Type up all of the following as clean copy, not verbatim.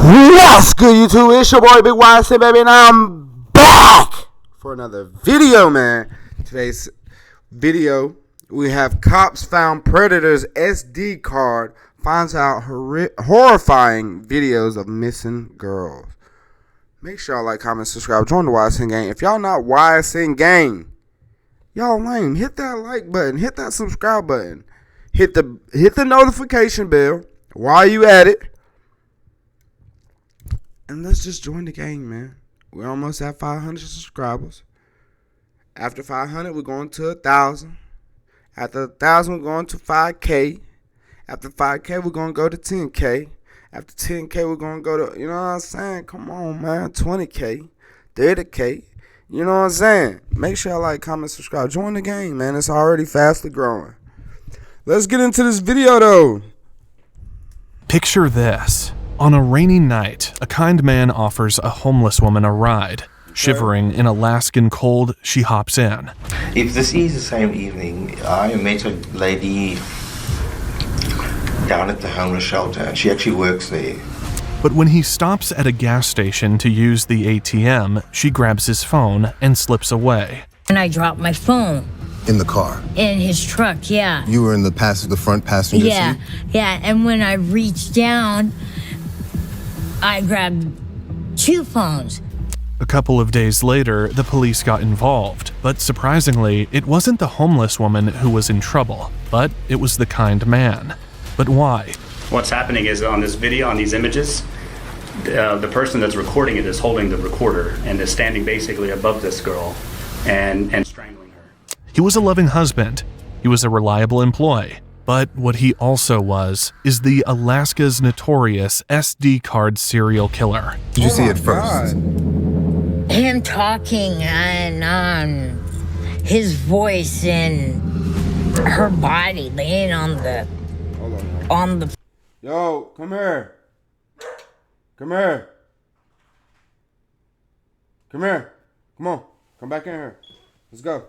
What's good, YouTube? It's your boy BIGYSNBABY, and I'm back for another video, man. Today's video, we have cops found predator's SD card, finds out horrifying videos of missing girls. Make sure y'all like, comment, subscribe, join the YSN gang. If y'all not YSN gang, y'all lame. Hit that like button, hit that subscribe button, hit the notification bell while you at it. And let's just join the gang, man. We're almost at 500 subscribers. After 500, we're going to 1,000. After 1,000, we're going to 5K. After 5K, we're going to go to 10K. After 10K, we're going to go to, you know what I'm saying? Come on, man. 20K, 30K. You know what I'm saying? Make sure y'all like, comment, subscribe. Join the gang, man. It's already fastly growing. Let's get into this video, though. Picture this. On a rainy night, a kind man offers a homeless woman a ride. Shivering in Alaskan cold, she hops in. If this is the same evening, I met a lady down at the homeless shelter, and she actually works there. But when he stops at a gas station to use the ATM, she grabs his phone and slips away. And I dropped my phone. In the car? In his truck, yeah. You were in the front passenger seat? Yeah, and when I reached down, I grabbed two phones. A couple of days later, the police got involved, but surprisingly, it wasn't the homeless woman who was in trouble, but it was the kind man. But why? What's happening is on this video, on these images, the person that's recording it is holding the recorder and is standing basically above this girl and strangling her. He was a loving husband. He was a reliable employee. But what he also was is the Alaska's notorious SD card serial killer. Did you see it first? Him talking and his voice and her body laying on the. Yo, come here. Come here. Come here. Come on. Come back in here. Let's go.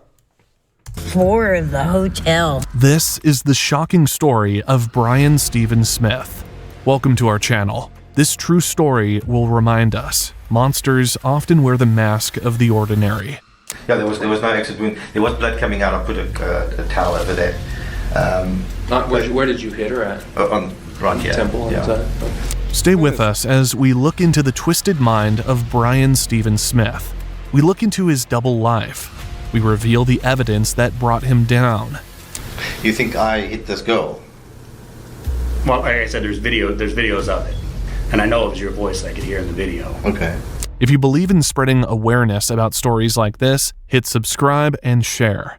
Floor of the hotel. This is the shocking story of Brian Stephen Smith. Welcome to our channel. This true story will remind us, monsters often wear the mask of the ordinary. Yeah, there was no accident. There was blood coming out. I put a towel over that. Where did you hit her at? Right here. Temple on yeah. the side? Stay with us as we look into the twisted mind of Brian Stephen Smith. We look into his double life. We reveal the evidence that brought him down. You think I hit this girl? Well, like I said, there's videos of it. And I know it was your voice I could hear in the video. Okay. If you believe in spreading awareness about stories like this, hit subscribe and share.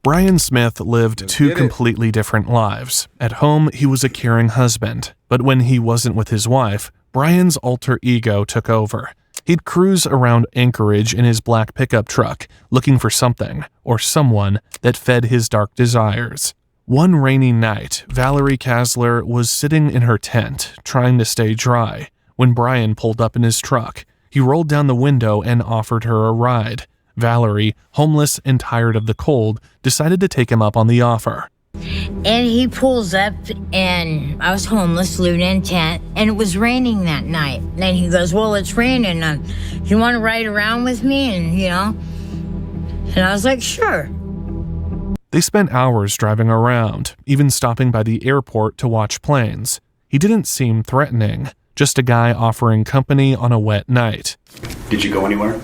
Brian Smith lived two completely different lives. At home, he was a caring husband. But when he wasn't with his wife, Brian's alter ego took over. He'd cruise around Anchorage in his black pickup truck, looking for something or someone that fed his dark desires. One rainy night, Valerie Kasler was sitting in her tent, trying to stay dry, when Brian pulled up in his truck. He rolled down the window and offered her a ride. Valerie, homeless and tired of the cold, decided to take him up on the offer. And he pulls up, and I was homeless, living in a tent, and it was raining that night. And he goes, well, it's raining. You want to ride around with me? And, you know, and I was like, sure. They spent hours driving around, even stopping by the airport to watch planes. He didn't seem threatening, just a guy offering company on a wet night. Did you go anywhere?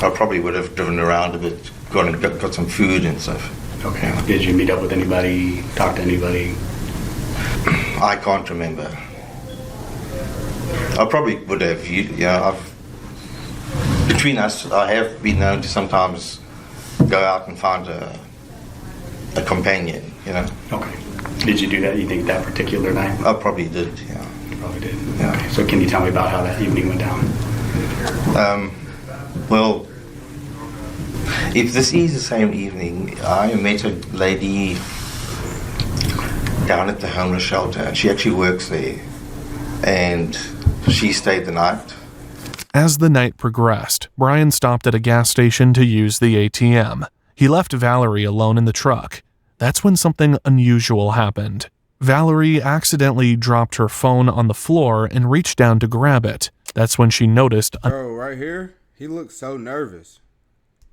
I probably would have driven around a bit, got some food and stuff. Okay. Did you meet up with anybody, talk to anybody? I can't remember. I probably would have. Between us, I have been known to sometimes go out and find a companion, you know. Okay. Did you do that, you think, that particular night? I probably did, yeah. You probably did? Yeah. Okay. So can you tell me about how that evening went down? Well, if this is the same evening, I met a lady down at the homeless shelter, and she actually works there, and she stayed the night. As the night progressed, Brian stopped at a gas station to use the ATM. He left Valerie alone in the truck. That's when something unusual happened. Valerie accidentally dropped her phone on the floor and reached down to grab it. That's when she noticed right here, he looks so nervous.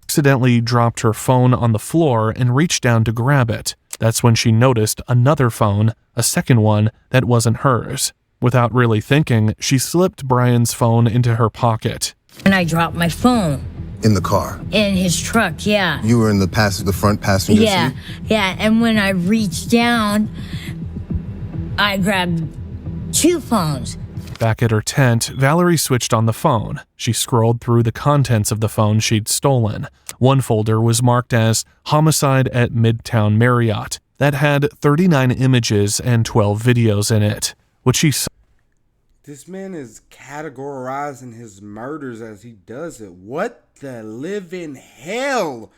Accidentally dropped her phone on the floor and reached down to grab it. That's when she noticed another phone, a second one that wasn't hers. Without really thinking, she slipped Brian's phone into her pocket. And I dropped my phone. In the car? In his truck, yeah. You were in the front passenger seat? Yeah. And when I reached down, I grabbed 2 phones. Back at her tent, Valerie switched on the phone. She scrolled through the contents of the phone she'd stolen. One folder was marked as Homicide at Midtown Marriott. That had 39 images and 12 videos in it. What she saw. This man is categorizing his murders as he does it. What the living hell?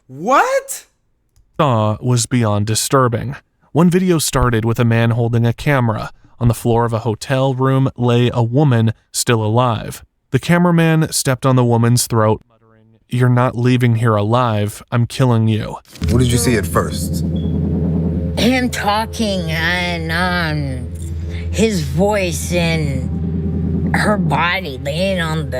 What? Was beyond disturbing. One video started with a man holding a camera. On the floor of a hotel room lay a woman still alive. The cameraman stepped on the woman's throat, muttering, "You're not leaving here alive. I'm killing you." What did you see at first? Him talking and his voice and her body laying on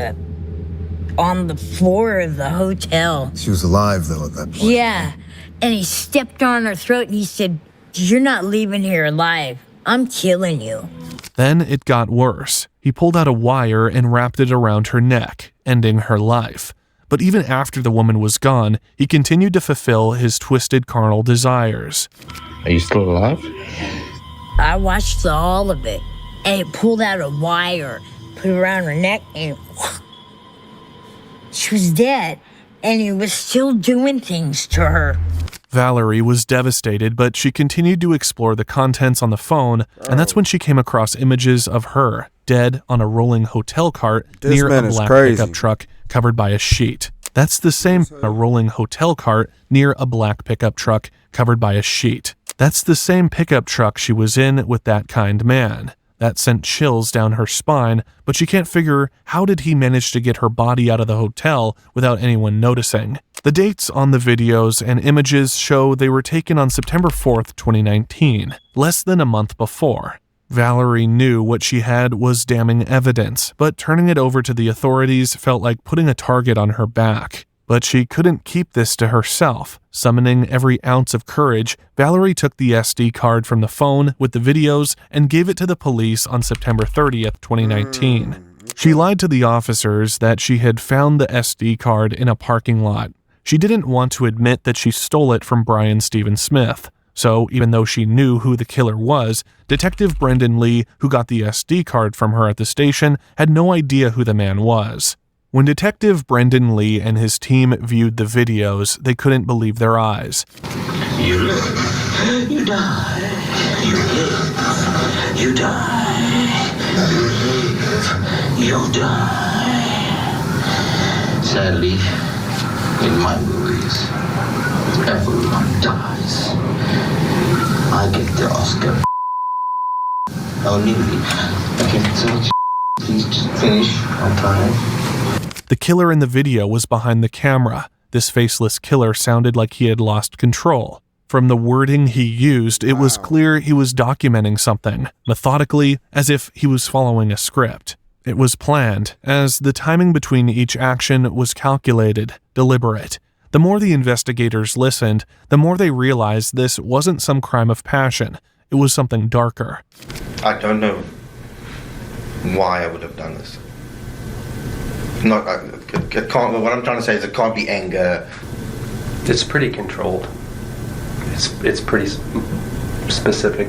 the floor of the hotel. She was alive, though, at that point. Yeah. And he stepped on her throat and he said, "You're not leaving here alive. I'm killing you." Then it got worse. He pulled out a wire and wrapped it around her neck, ending her life. But even after the woman was gone, he continued to fulfill his twisted carnal desires. Are you still alive? I watched all of it. And it pulled out a wire, put it around her neck, and she was dead. And he was still doing things to her. Valerie was devastated, but she continued to explore the contents on the phone, and that's when she came across images of her, dead on a rolling hotel cart near a black pickup truck covered by a sheet. That's the same a rolling hotel cart near a black pickup truck covered by a sheet. That's the same pickup truck she was in with that kind man. That sent chills down her spine, but she can't figure how did he manage to get her body out of the hotel without anyone noticing. The dates on the videos and images show they were taken on September 4th, 2019, less than a month before. Valerie knew what she had was damning evidence, but turning it over to the authorities felt like putting a target on her back. But she couldn't keep this to herself. Summoning every ounce of courage, Valerie took the SD card from the phone with the videos and gave it to the police on September 30th, 2019. She lied to the officers that she had found the SD card in a parking lot. She didn't want to admit that she stole it from Brian Stephen Smith. So even though she knew who the killer was, Detective Brendan Lee, who got the SD card from her at the station, had no idea who the man was. When Detective Brendan Lee and his team viewed the videos, they couldn't believe their eyes. You live, you die, you live, you die, you live, you die. Sadly, in my movies, everyone dies. I get the Oscar. Only me. I can't tell you. Please just finish on time. The killer in the video was behind the camera. This faceless killer sounded like he had lost control. From the wording he used, it was clear he was documenting something, methodically, as if he was following a script. It was planned, as the timing between each action was calculated, deliberate. The more the investigators listened, the more they realized this wasn't some crime of passion. It was something darker. I don't know why I would have done this. It can't, what I'm trying to say is it can't be anger. It's pretty controlled. It's pretty specific.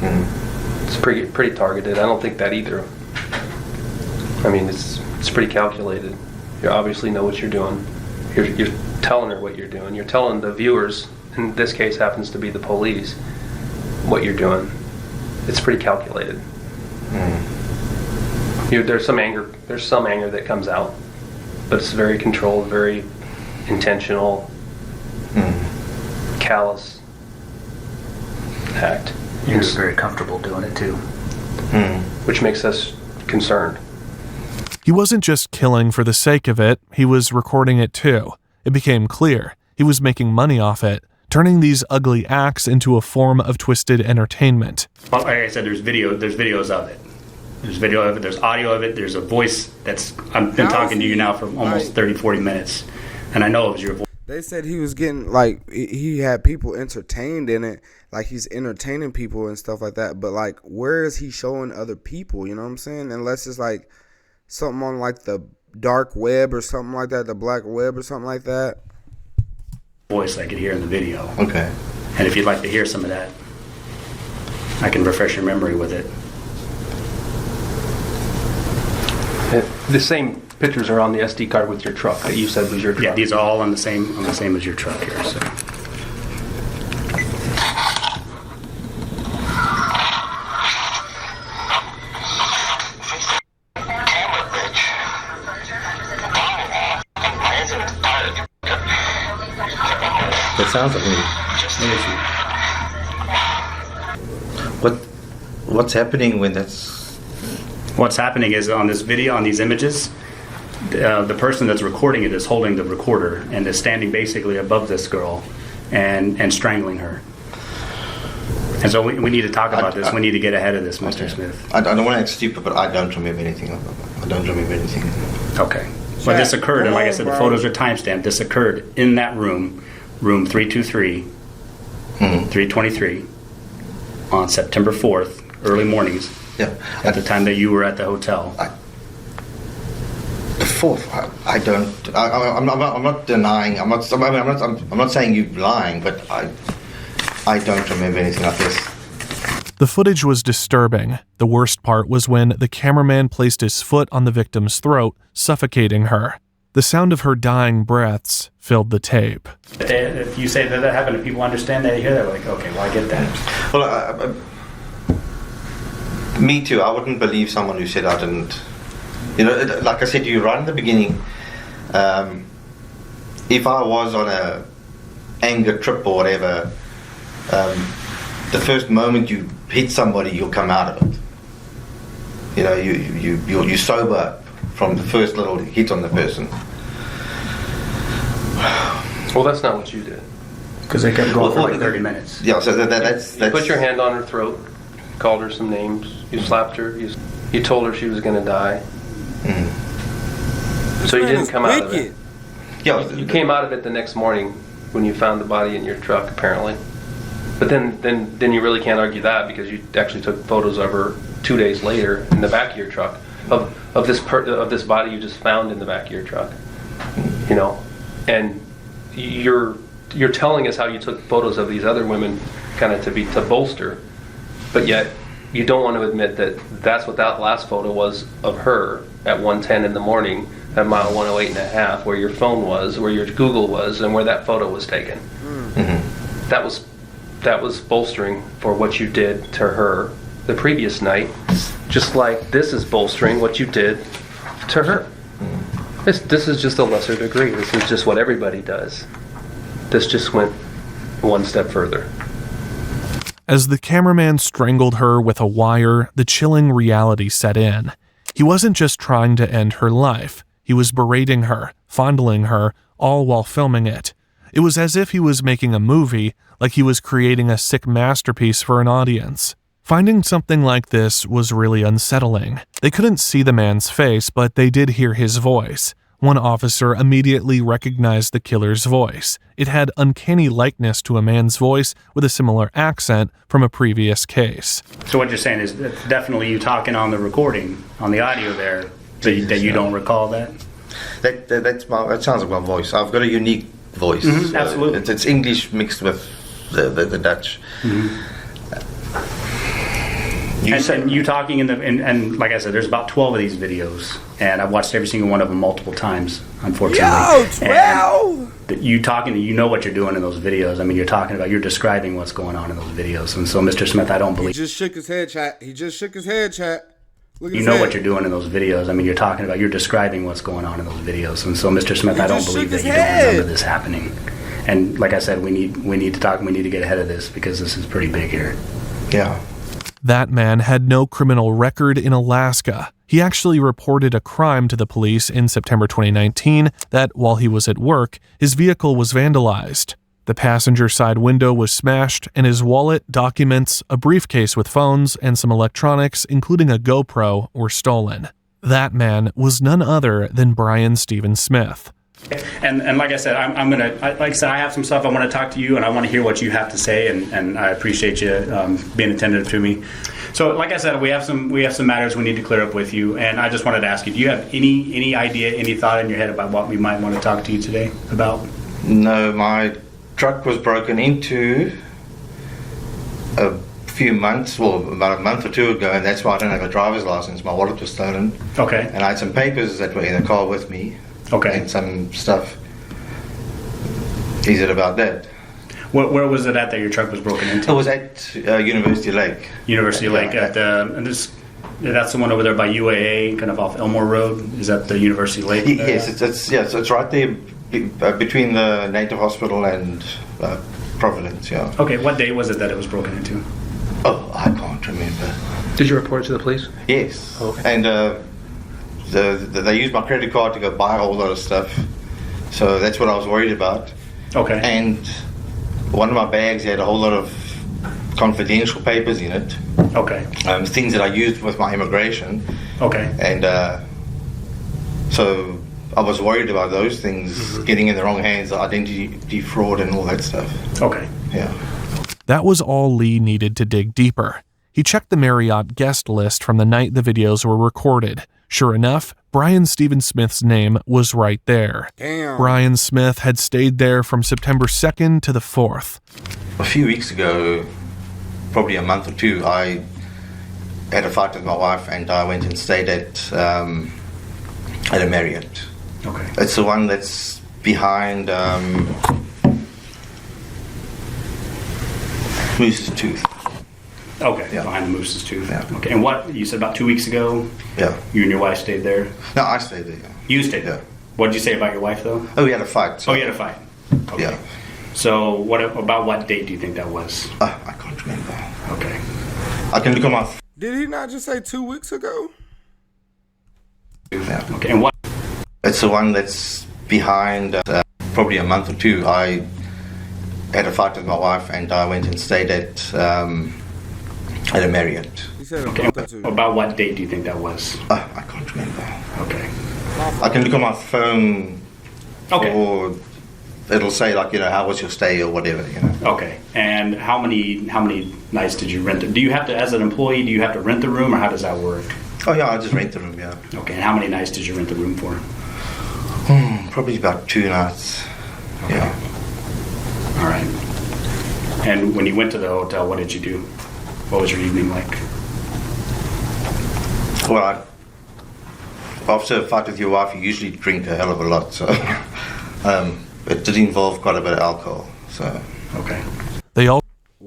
It's pretty targeted. I don't think that either. I mean, it's pretty calculated. You obviously know what you're doing. You're telling her what you're doing. You're telling the viewers, in this case happens to be the police, what you're doing. It's pretty calculated. There's some anger that comes out, but it's very controlled, very intentional, callous act. You're very comfortable doing it too. Which makes us concerned. He wasn't just killing for the sake of it, he was recording it too. It became clear he was making money off it, turning these ugly acts into a form of twisted entertainment. Well, like I said, there's videos of it. There's video of it, there's audio of it, there's a voice I've been talking to you now for almost 30, 40 minutes, and I know it was your voice. They said he was getting, like, he had people entertained in it, like he's entertaining people and stuff like that, but, like, where is he showing other people, you know what I'm saying? Unless it's, like, something on, like, the dark web or something like that, the black web or something like that. Voice I could hear in the video. Okay. And if you'd like to hear some of that, I can refresh your memory with it. The same pictures are on the SD card with your truck that you said was your truck. Yeah, these are all on the same as your truck here. So. That sounds like me. What's happening when that's... What's happening is on this video, on these images, the person that's recording it is holding the recorder and is standing basically above this girl and strangling her. And so we need to talk about this. We need to get ahead of this, Mr. Smith. I don't want to act stupid, but I don't remember anything. I don't remember anything. Okay. But this occurred, and like I said, the photos are timestamped. This occurred in that room 323, 323, on September 4th, early mornings. Yeah. At the time that you were at the hotel. The 4th. I'm not denying. I'm not saying you're lying, but I don't remember anything like this. The footage was disturbing. The worst part was when the cameraman placed his foot on the victim's throat, suffocating her. The sound of her dying breaths filled the tape. If you say that happened, if people understand that, you hear that, like, okay, well, I get that. Well, me too. I wouldn't believe someone who said I didn't. You know, like I said to you right in the beginning, if I was on a anger trip or whatever, the first moment you hit somebody, you'll come out of it. You know, you sober up from the first little hit on the person. Well, that's not what you did. Because they kept going for like 30 minutes. Yeah, so that's... You put your hand on her throat, called her some names, you slapped her, you told her she was going to die. So you didn't come out of it. Yeah, you came out of it the next morning when you found the body in your truck, apparently. But then you really can't argue that, because you actually took photos of her 2 days later in the back of your truck of this body you just found in the back of your truck. You know, and you're telling us how you took photos of these other women, kind of to bolster, but yet you don't want to admit that that's what that last photo was of her at 1:10 in the morning at mile 108.5, where your phone was, where your Google was, and where that photo was taken. That was bolstering for what you did to her the previous night, just like this is bolstering what you did to her. This is just a lesser degree. This is just what everybody does. This just went one step further. As the cameraman strangled her with a wire, the chilling reality set in. He wasn't just trying to end her life. He was berating her, fondling her, all while filming it. It was as if he was making a movie, like he was creating a sick masterpiece for an audience. Finding something like this was really unsettling. They couldn't see the man's face, but they did hear his voice. One officer immediately recognized the killer's voice. It had uncanny likeness to a man's voice with a similar accent from a previous case. So what you're saying is that definitely you talking on the recording, on the audio there, that you don't recall that? That sounds like my voice. I've got a unique voice. Absolutely. It's English mixed with the Dutch. And you talking and like I said, there's about 12 of these videos, and I've watched every single one of them multiple times, unfortunately. Yo, 12! You talking, you know what you're doing in those videos. I mean, you're describing what's going on in those videos. And so, Mr. Smith, I don't believe... He just shook his head, chat. Look at you know what you're doing in those videos. I mean, you're describing what's going on in those videos. And so, Mr. Smith, I don't believe that you don't remember this happening. And like I said, we need to talk, we need to get ahead of this, because this is pretty big here. Yeah. That man had no criminal record in Alaska. He actually reported a crime to the police in September 2019 that, while he was at work, his vehicle was vandalized. The passenger side window was smashed, and his wallet, documents, a briefcase with phones, and some electronics, including a GoPro, were stolen. That man was none other than Brian Stephen Smith. And like I said, I have some stuff I want to talk to you, and I want to hear what you have to say, and I appreciate you being attentive to me. So, like I said, we have some matters we need to clear up with you, and I just wanted to ask you: do you have any idea, any thought in your head about what we might want to talk to you today about? No, my truck was broken into a few months, well, about a month or two ago, and that's why I don't have a driver's license. My wallet was stolen. Okay. And I had some papers that were in the car with me. Okay. And some stuff. Is it about that? Where was it at that your truck was broken into? It was at University Lake. University Lake at that's the one over there by UAA, kind of off Elmore Road. Is that the University Lake? Yes, it's right there between the Native Hospital and Providence. Yeah. Okay. What day was it that it was broken into? Oh, I can't remember. Did you report it to the police? Yes. Okay. And they used my credit card to go buy a whole lot of stuff, so that's what I was worried about. Okay. And one of my bags had a whole lot of confidential papers in it. Okay. Things that I used with my immigration. Okay. And so I was worried about those things getting in the wrong hands, identity fraud and all that stuff. Okay. Yeah. That was all Lee needed to dig deeper. He checked the Marriott guest list from the night the videos were recorded. Sure enough, Brian Stephen Smith's name was right there. Damn. Brian Smith had stayed there from September 2nd to the 4th. A few weeks ago, probably a month or two, I had a fight with my wife and I went and stayed at a Marriott. Okay. It's the one that's behind Moose's Tooth. Okay, Yeah. behind the Moose's Tooth. Yeah. Okay, and what, you said about 2 weeks ago, Yeah. you and your wife stayed there? No, I stayed there. You stayed there? Yeah. What did you say about your wife, though? Oh, we had a fight. So, Oh, you had a fight? Okay. Yeah. So, about what date do you think that was? I can't remember. Okay. I can look on my... Did he not just say 2 weeks ago? Yeah. Okay, and what? It's the one that's behind probably a month or two. I had a fight with my wife and I went and stayed at a Marriott. He said Okay, about what date do you think that was? I can't remember. Okay. I can look on my phone. Okay. Or it'll say like, how was your stay or whatever, Okay, and how many nights did you rent it? Do you have to, as an employee, do you have to rent the room, or how does that work? Oh yeah, I just rent the room, yeah. Okay, and how many nights did you rent the room for? Probably about 2 nights. Okay. Yeah. All right. And when you went to the hotel, what did you do? What was your evening like? Well, after a fight with your wife, you usually drink a hell of a lot, so it did involve quite a bit of alcohol. So okay. They all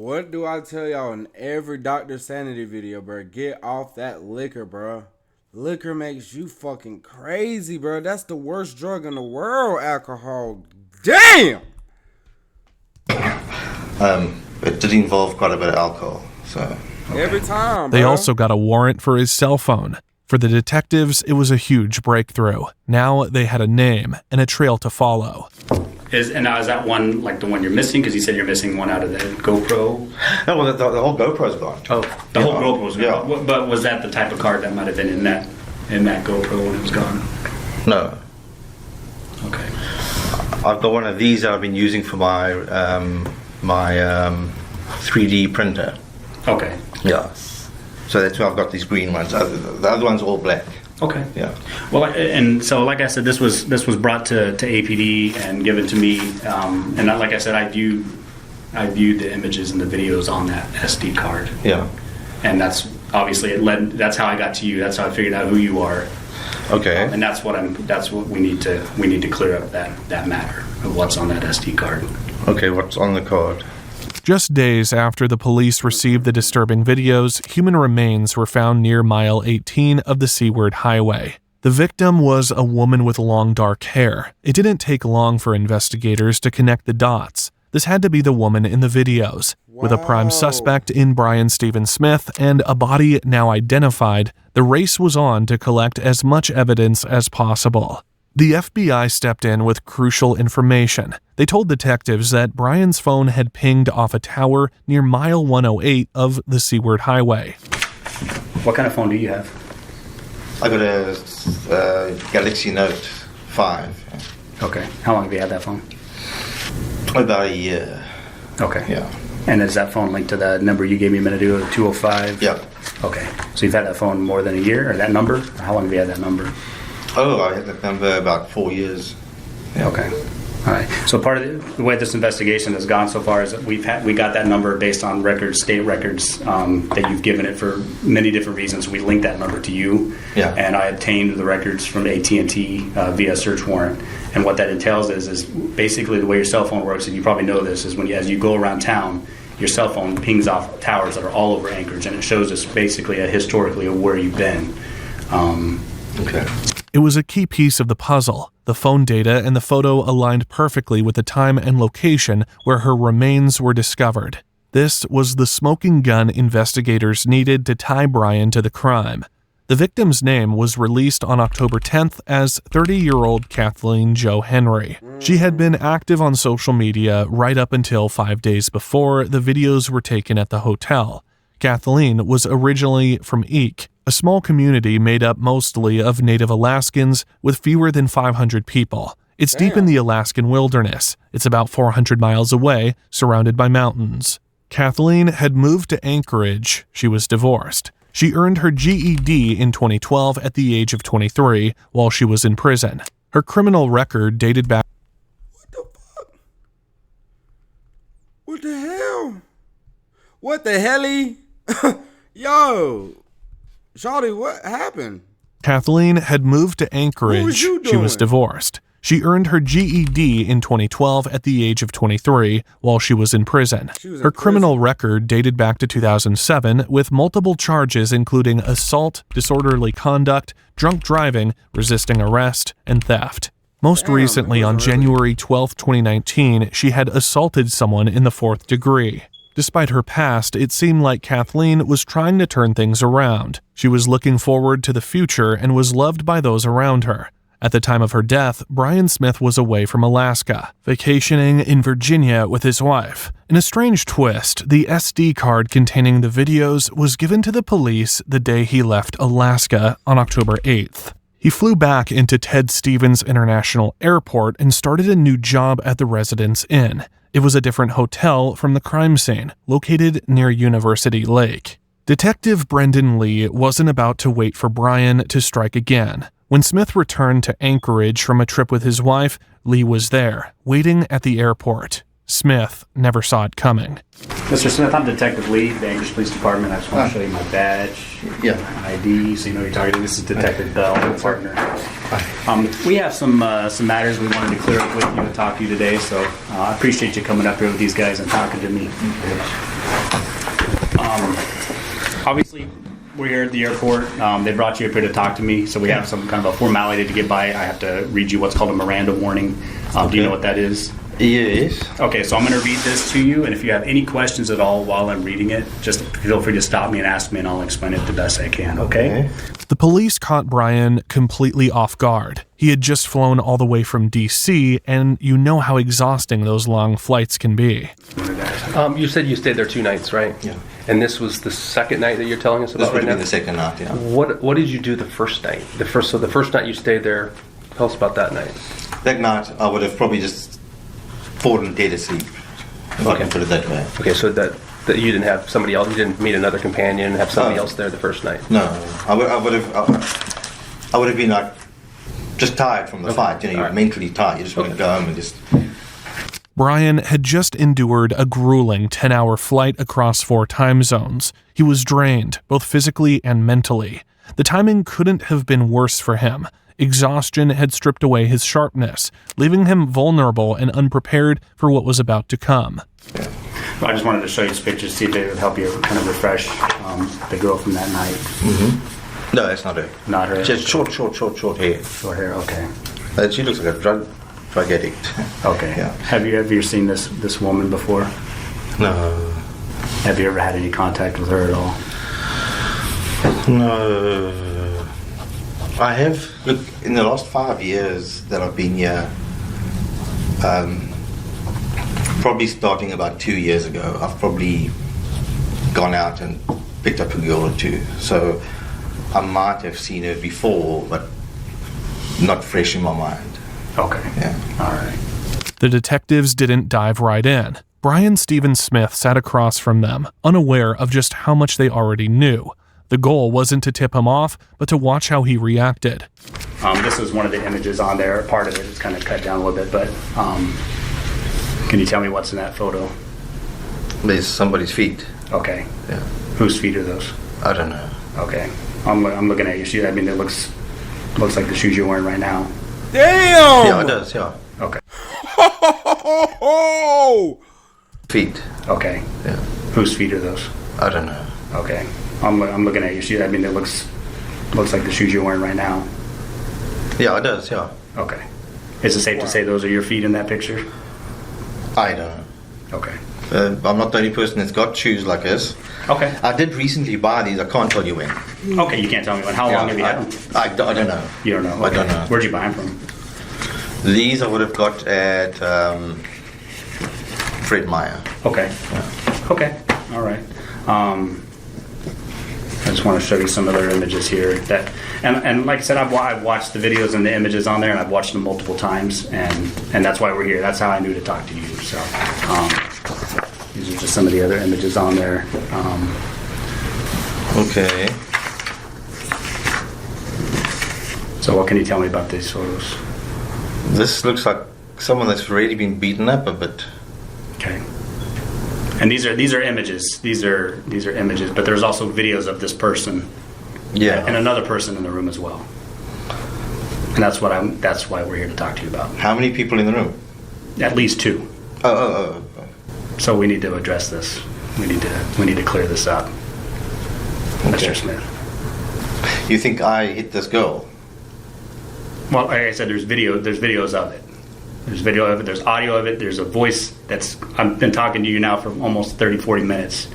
What do I tell y'all in every Dr. Sanity video, bro? Get off that liquor, bro. Liquor makes you fucking crazy, bro. That's the worst drug in the world, alcohol. Damn! It did involve quite a bit of alcohol, so... Every time, bro. They also got a warrant for his cell phone. For the detectives, it was a huge breakthrough. Now they had a name and a trail to follow. And now is that one like the one you're missing? Because you said you're missing one out of the GoPro. No, well, the whole GoPro's gone. Oh, the whole GoPro's gone. Yeah. But was that the type of card that might have been in that GoPro when it was gone? No. Okay. I've got one of these that I've been using for my 3D printer. Okay. Yeah. So that's why I've got these green ones. The other one's all black. Okay. Yeah. Well, and so like I said, this was brought to APD and given to me, and like I said, I viewed the images and the videos on that SD card. Yeah. And that's obviously that's how I got to you. That's how I figured out who you are. Okay. And that's what we need to clear up that matter of what's on that SD card. Okay, what's on the card? Just days after the police received the disturbing videos, human remains were found near mile 18 of the Seaward Highway. The victim was a woman with long dark hair. It didn't take long for investigators to connect the dots. This had to be the woman in the videos. With a prime suspect in Brian Stephen Smith and a body now identified, the race was on to collect as much evidence as possible. The FBI stepped in with crucial information. They told detectives that Brian's phone had pinged off a tower near mile 108 of the Seaward Highway. What kind of phone do you have? I got a Galaxy Note 5. Okay. How long have you had that phone? About a year. Okay. Yeah. And is that phone linked to that number you gave me a minute ago, 205? Yeah. Okay. So you've had that phone more than a year, or that number? Or how long have you had that number? Oh, I had that number about 4 years. Yeah. Okay. All right. So part of the way this investigation has gone so far is that we got that number based on records, state records that you've given it for many different reasons. We linked that number to you, and I obtained the records from AT&T via search warrant. And what that entails is basically the way your cell phone works, and you probably know this, is when as you go around town, your cell phone pings off towers that are all over Anchorage, and it shows us basically historically of where you've been. Okay. It was a key piece of the puzzle. The phone data and the photo aligned perfectly with the time and location where her remains were discovered. This was the smoking gun investigators needed to tie Brian to the crime. The victim's name was released on October 10th as 30-year-old Kathleen Jo Henry. She had been active on social media right up until 5 days before the videos were taken at the hotel. Kathleen was originally from Eek, a small community made up mostly of Native Alaskans with fewer than 500 people. It's deep in the Alaskan wilderness. It's about 400 miles away, surrounded by mountains. Kathleen had moved to Anchorage. She was divorced. She earned her GED in 2012 at the age of 23 while she was in prison. Her criminal record dated back... What the fuck? What the hell? What the helly? Yo, Shawty, what happened? Kathleen had moved to Anchorage. What was you doing? She was divorced. She earned her GED in 2012 at the age of 23 while she was in prison. Her criminal record dated back to 2007 with multiple charges including assault, disorderly conduct, drunk driving, resisting arrest, and theft. Most recently, on January 12, 2019, she had assaulted someone in the 4th degree. Despite her past, it seemed like Kathleen was trying to turn things around. She was looking forward to the future and was loved by those around her. At the time of her death, Brian Smith was away from Alaska, vacationing in Virginia with his wife. In a strange twist, the SD card containing the videos was given to the police the day he left Alaska on October 8th. He flew back into Ted Stevens International Airport and started a new job at the Residence Inn. It was a different hotel from the crime scene, located near University Lake. Detective Brendan Lee wasn't about to wait for Brian to strike again. When Smith returned to Anchorage from a trip with his wife, Lee was there, waiting at the airport. Smith never saw it coming. Mr. Smith, I'm Detective Lee, the Anchorage Police Department. I just want to show you my badge, my ID, so you know you're talking to. This is Detective Bell, my partner. We have some matters we wanted to clear up with you and talk to you today, so I appreciate you coming up here with these guys and talking to me. Obviously, we're here at the airport. They brought you up here to talk to me, so we have some kind of a formality to get by. I have to read you what's called a Miranda warning. Do you know what that is? Yes. Okay, so I'm going to read this to you, and if you have any questions at all while I'm reading it, just feel free to stop me and ask me, and I'll explain it the best I can, okay? The police caught Brian completely off guard. He had just flown all the way from D.C., and you know how exhausting those long flights can be. You said you stayed there 2 nights, right? Yeah. And this was the second night that you're telling us about right now? This would have been the second night, yeah. What did you do the first night? The first night you stayed there, tell us about that night. That night, I would have probably just fallen dead asleep, if I can put it that way. Okay, so that you didn't have somebody else, you didn't meet another companion, have somebody else there the first night? No, I would have been like just tired from the fight. You know, you're mentally tired. You just want to go home and just. Brian had just endured a grueling 10-hour flight across 4 time zones. He was drained, both physically and mentally. The timing couldn't have been worse for him. Exhaustion had stripped away his sharpness, leaving him vulnerable and unprepared for what was about to come. Yeah. I just wanted to show you some pictures, see if they would help you kind of refresh the girl from that night. Mm-hmm. No, that's not her. Not her? Just short hair. Short hair, okay. She looks like a drug addict. Okay. Yeah. Have you seen this woman before? No. Have you ever had any contact with her at all? No. I have, look, in the last 5 years that I've been here, probably starting about 2 years ago, I've probably gone out and picked up a girl or two. So I might have seen her before, but not fresh in my mind. Okay. Yeah. All right. The detectives didn't dive right in. Brian Stephen Smith sat across from them, unaware of just how much they already knew. The goal wasn't to tip him off, but to watch how he reacted. This is one of the images on there. Part of it is kind of cut down a little bit, but can you tell me what's in that photo? There's somebody's feet. Okay. Yeah. Whose feet are those? I don't know. Okay. I'm looking at your shoes. I mean, it looks like the shoes you're wearing right now. Damn! Yeah, it does, yeah. Okay. Feet. Okay. Yeah. Whose feet are those? I don't know. Okay. I'm looking at your shoes. I mean, it looks like the shoes you're wearing right now. Yeah, it does, yeah. Okay. Is it safe to say those are your feet in that picture? I don't know. Okay. I'm not the only person that's got shoes like this. Okay. I did recently buy these. I can't tell you when. Okay, you can't tell me when. How long have you had them? I don't know. You don't know? Okay. I don't know. Where'd you buy them from? These I would have got at Fred Meyer. Okay. Yeah. Okay. All right. I just want to show you some other images here that, and like I said, I've watched the videos and the images on there, and I've watched them multiple times, and that's why we're here. That's how I knew to talk to you. So these are just some of the other images on there. Okay. So what can you tell me about these photos? This looks like someone that's already been beaten up a bit. Okay. And these are images. These are images, but there's also videos of this person. Yeah. And another person in the room as well. And that's why we're here to talk to you about. How many people in the room? At least 2. Oh. So we need to address this. We need to clear this up. Okay. Mr. Smith. You think I hit this girl? Well, like I said, there's videos of it. There's video of it, there's audio of it, there's a voice I've been talking to you now for almost 30, 40 minutes,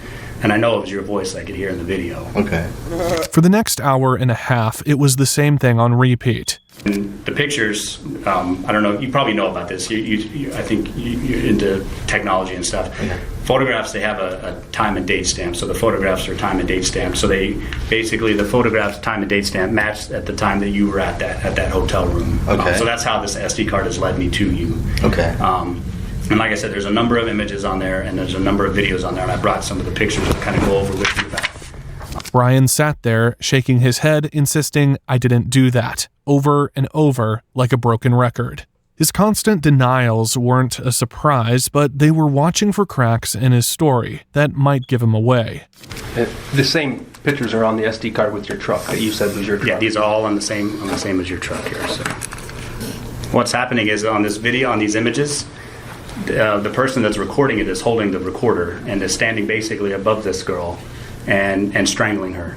and I know it was your voice I could hear in the video. Okay. For the next hour and a half, it was the same thing on repeat. And the pictures, I don't know, you probably know about this. I think you're into technology and stuff. Yeah. Photographs, they have a time and date stamp. So the photographs are time and date stamped. So they basically, the photographs time and date stamp matched at the time that you were at that hotel room. Okay. So that's how this SD card has led me to you. Okay. And like I said, there's a number of images on there, and there's a number of videos on there, and I brought some of the pictures to kind of go over with you about. Brian sat there, shaking his head, insisting, "I didn't do that," over and over like a broken record. His constant denials weren't a surprise, but they were watching for cracks in his story that might give him away. The same pictures are on the SD card with your truck that you said was your truck. Yeah, these are all on the same as your truck here. So what's happening is on this video, on these images, the person that's recording it is holding the recorder and is standing basically above this girl and strangling her.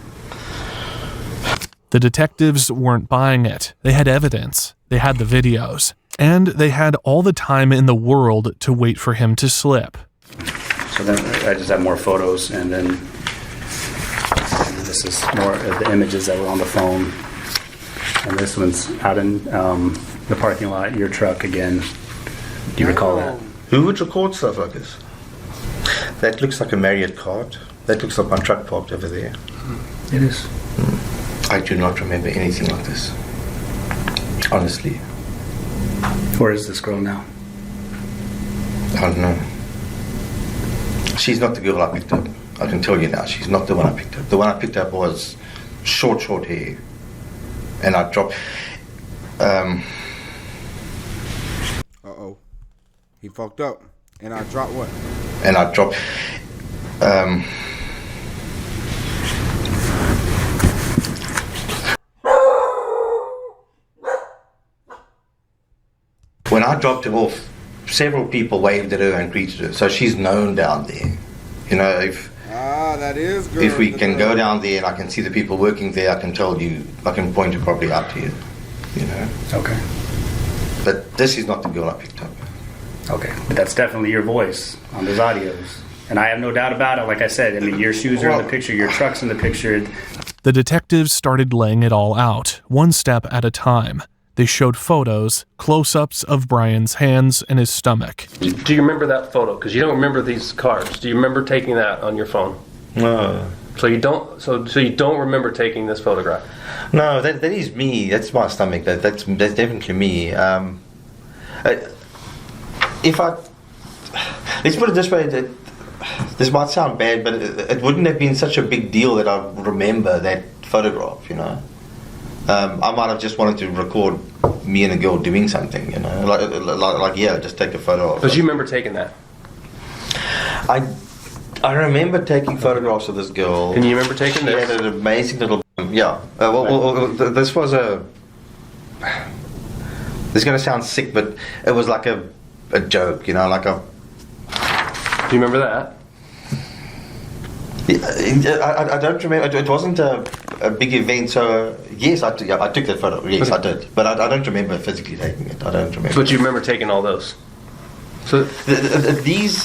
The detectives weren't buying it. They had evidence. They had the videos. And they had all the time in the world to wait for him to slip. So then I just have more photos, and then this is more of the images that were on the phone. And this one's out in the parking lot, your truck again. Do you recall that? Who would record stuff like this? That looks like a Marriott card. That looks like my truck parked over there. It is. I do not remember anything like this. Honestly. Where is this girl now? I don't know. She's not the girl I picked up. I can tell you now, she's not the one I picked up. The one I picked up was short hair. And I dropped... Uh-oh. He fucked up. And I dropped what? And I dropped... When I dropped her off, several people waved at her and greeted her. So she's known down there. You know, that is good. If we can go down there and I can see the people working there, I can tell you, I can point her probably out to you. You know. Okay. But this is not the girl I picked up. Okay. But that's definitely your voice on those audios. And I have no doubt about it. Like I said, I mean, your shoes are in the picture, your truck's in the picture. The detectives started laying it all out, one step at a time. They showed photos, close-ups of Brian's hands and his stomach. Do you remember that photo? Because you don't remember these cards. Do you remember taking that on your phone? No. So you don't. So you don't remember taking this photograph? No, that is me. That's my stomach. That's definitely me. If I let's put it this way, that this might sound bad, but it wouldn't have been such a big deal that I remember that photograph. You know, I might have just wanted to record me and a girl doing something. You know, like yeah, just take a photo of. But you remember taking that? I remember taking photographs of this girl. Can you remember taking this? She had an amazing little... Yeah. This was a... This is going to sound sick, but it was like a joke, you know, like a... Do you remember that? Yeah, I don't remember. It wasn't a big event, so... Yes, I took that photo. Yes, I did. But I don't remember physically taking it. I don't remember. But you remember taking all those? So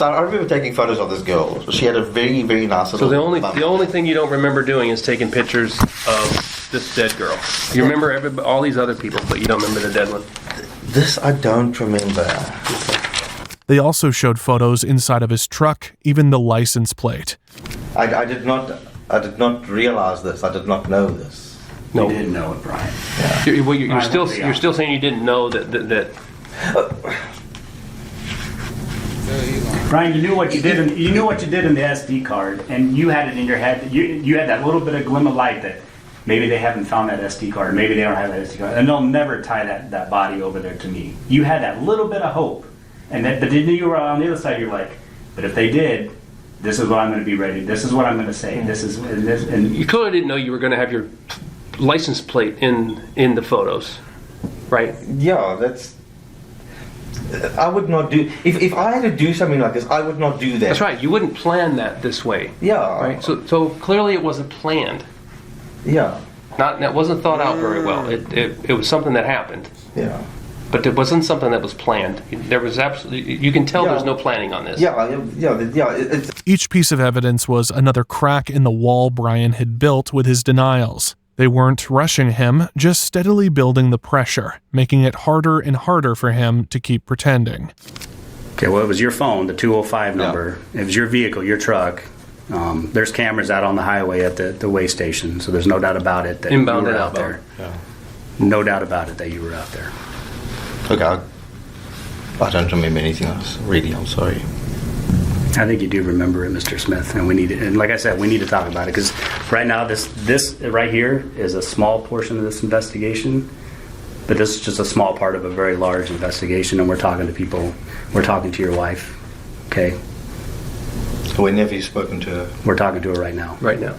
I remember taking photos of this girl. She had a very, very nice little... So the only thing you don't remember doing is taking pictures of this dead girl. You remember all these other people, but you don't remember the dead one. This I don't remember. They also showed photos inside of his truck, even the license plate. I did not realize this. I did not know this. No, you didn't know it, Brian. Yeah. You're still saying you didn't know that. Brian, you knew what you did. You knew what you did in the SD card, and you had it in your head. You had that little bit of glimmer of light that maybe they haven't found that SD card, maybe they don't have that SD card, and they'll never tie that body over there to me. You had that little bit of hope, but then you were on the other side. You're like, but if they did, this is what I'm going to be ready. This is what I'm going to say. This is and you clearly didn't know you were going to have your license plate in the photos, right? Yeah, that's. I would not do if I had to do something like this. I would not do that. That's right. You wouldn't plan that this way. Yeah. Right. So clearly it wasn't planned. Yeah. That wasn't thought out very well. It was something that happened. Yeah. But it wasn't something that was planned. There was absolutely. You can tell there's no planning on this. Yeah. Each piece of evidence was another crack in the wall Brian had built with his denials. They weren't rushing him, just steadily building the pressure, making it harder and harder for him to keep pretending. Okay, well, it was your phone, the 205 number. Yeah. It was your vehicle, your truck. There's cameras out on the highway at the way station, so there's no doubt about it that inbound you were and out there. Yeah. No doubt about it that you were out there. Okay, I don't remember anything else. Really, I'm sorry. I think you do remember it, Mr. Smith, and we need it. And like I said, we need to talk about it because right now, this right here is a small portion of this investigation, but this is just a small part of a very large investigation. And we're talking to people. We're talking to your wife. Okay. When have you spoken to her? We're talking to her right now. Right now.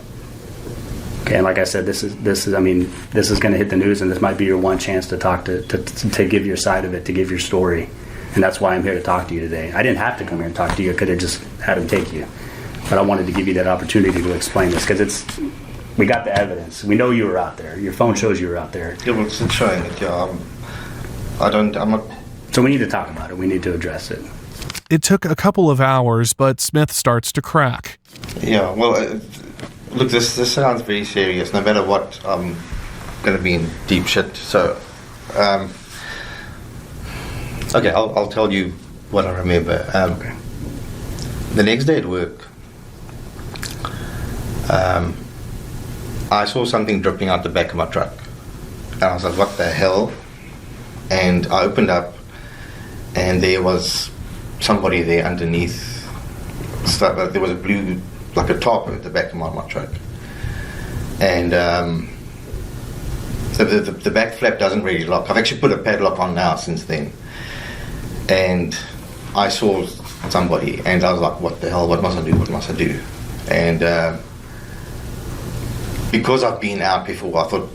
Okay, and like I said, this is. I mean, this is going to hit the news, and this might be your one chance to talk to give your side of it, to give your story. And that's why I'm here to talk to you today. I didn't have to come here and talk to you. I could have just had him take you. But I wanted to give you that opportunity to explain this because we got the evidence. We know you were out there. Your phone shows you were out there. Yeah, well, it's showing it, yeah. I'm not... So we need to talk about it. We need to address it. It took a couple of hours, but Smith starts to crack. Yeah, well, look, this sounds very serious. No matter what, I'm going to be in deep shit. So, okay, I'll tell you what I remember. Okay. The next day at work, I saw something dripping out the back of my truck. And I was like, what the hell? And I opened up, and there was somebody there underneath. There was a blue, like a top at the back of my truck. And the back flap doesn't really lock. I've actually put a padlock on now since then. And I saw somebody, and I was like, what the hell, what must I do, what must I do? And because I've been out before, I thought,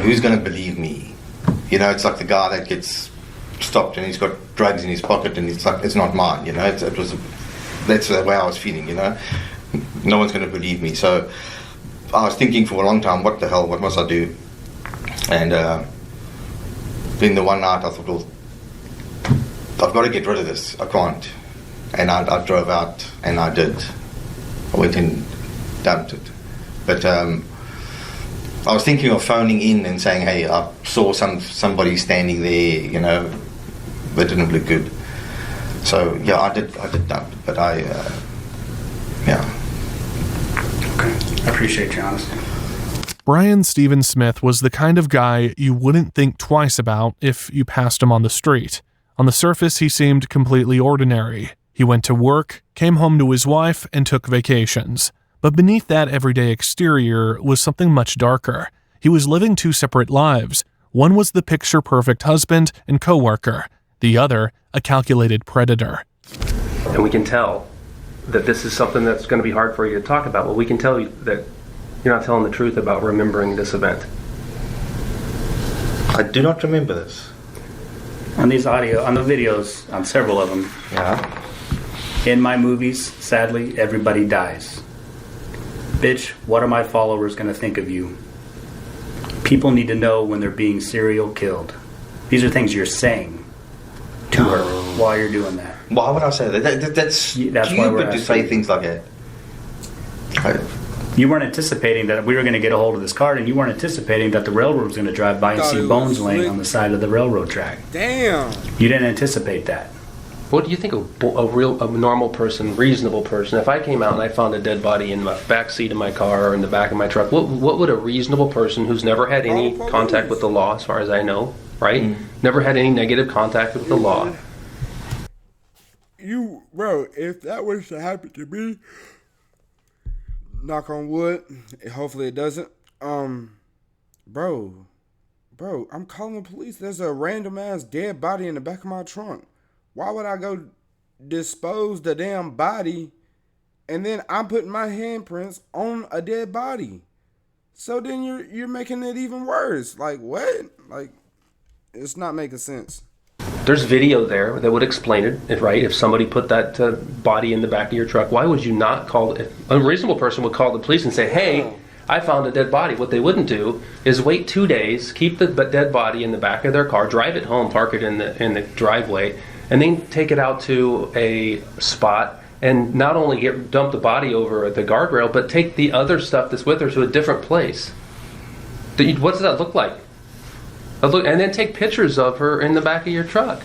who's going to believe me? It's like the guy that gets stopped and he's got drugs in his pocket and it's like, it's not mine, that's the way I was feeling, no one's going to believe me. So I was thinking for a long time, what the hell, what must I do? And then the one night I thought, well, I've got to get rid of this. I can't. And I drove out, and I did. went and dumped it. But I was thinking of phoning in and saying, hey, I saw somebody standing there, you know, that didn't look good. So yeah, I did dump it, but yeah. Okay, I appreciate your honesty. Brian Stephen Smith was the kind of guy you wouldn't think twice about if you passed him on the street. On the surface, he seemed completely ordinary. He went to work, came home to his wife, and took vacations. But beneath that everyday exterior was something much darker. He was living two separate lives. One was the picture-perfect husband and co-worker. The other, a calculated predator. And we can tell that this is something that's going to be hard for you to talk about. Well, we can tell you that you're not telling the truth about remembering this event. I do not remember this. On the videos, on several of them. Yeah. In my movies, sadly, everybody dies. Bitch, what are my followers going to think of you? People need to know when they're being serial killed. These are things you're saying to her while you're doing that. Why would I say that? That's stupid to say things like that. You weren't anticipating that we were going to get a hold of this card, and you weren't anticipating that the railroad was going to drive by and see bones laying on the side of the railroad track. Damn. You didn't anticipate that. What do you think a normal person, reasonable person, if I came out and I found a dead body in the back seat of my car or in the back of my truck, what would a reasonable person who's never had any contact with the law, as far as I know, right? Never had any negative contact with the law. Bro, if that was to happen to me, knock on wood, hopefully it doesn't. Bro, I'm calling the police. There's a random ass dead body in the back of my trunk. Why would I go dispose the damn body and then I'm putting my handprints on a dead body? So then you're making it even worse. Like, what? Like, it's not making sense. There's video there that would explain it, right? If somebody put that body in the back of your truck, why would you not call it? A reasonable person would call the police and say, hey, I found a dead body. What they wouldn't do is wait 2 days, keep the dead body in the back of their car, drive it home, park it in the driveway, and then take it out to a spot and not only dump the body over the guardrail, but take the other stuff that's with her to a different place. What does that look like? And then take pictures of her in the back of your truck.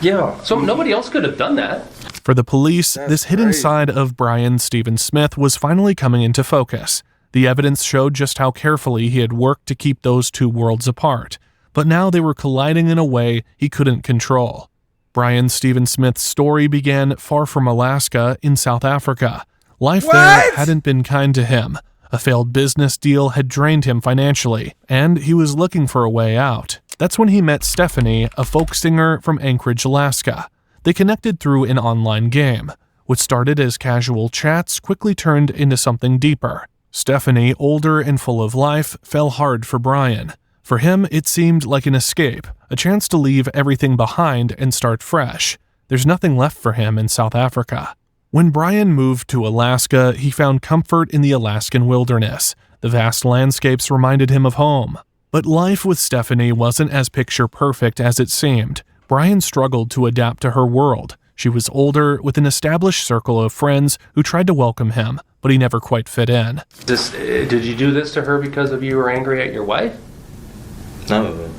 Yeah. So nobody else could have done that. For the police, this hidden side of Brian Stephen Smith was finally coming into focus. The evidence showed just how carefully he had worked to keep those two worlds apart. But now they were colliding in a way he couldn't control. Brian Stephen Smith's story began far from Alaska in South Africa. Life there hadn't been kind to him. A failed business deal had drained him financially, and he was looking for a way out. That's when he met Stephanie, a folk singer from Anchorage, Alaska. They connected through an online game. What started as casual chats quickly turned into something deeper. Stephanie, older and full of life, fell hard for Brian. For him, it seemed like an escape, a chance to leave everything behind and start fresh. There's nothing left for him in South Africa. When Brian moved to Alaska, he found comfort in the Alaskan wilderness. The vast landscapes reminded him of home. But life with Stephanie wasn't as picture-perfect as it seemed. Brian struggled to adapt to her world. She was older, with an established circle of friends who tried to welcome him, but he never quite fit in. Did you do this to her because you were angry at your wife? No.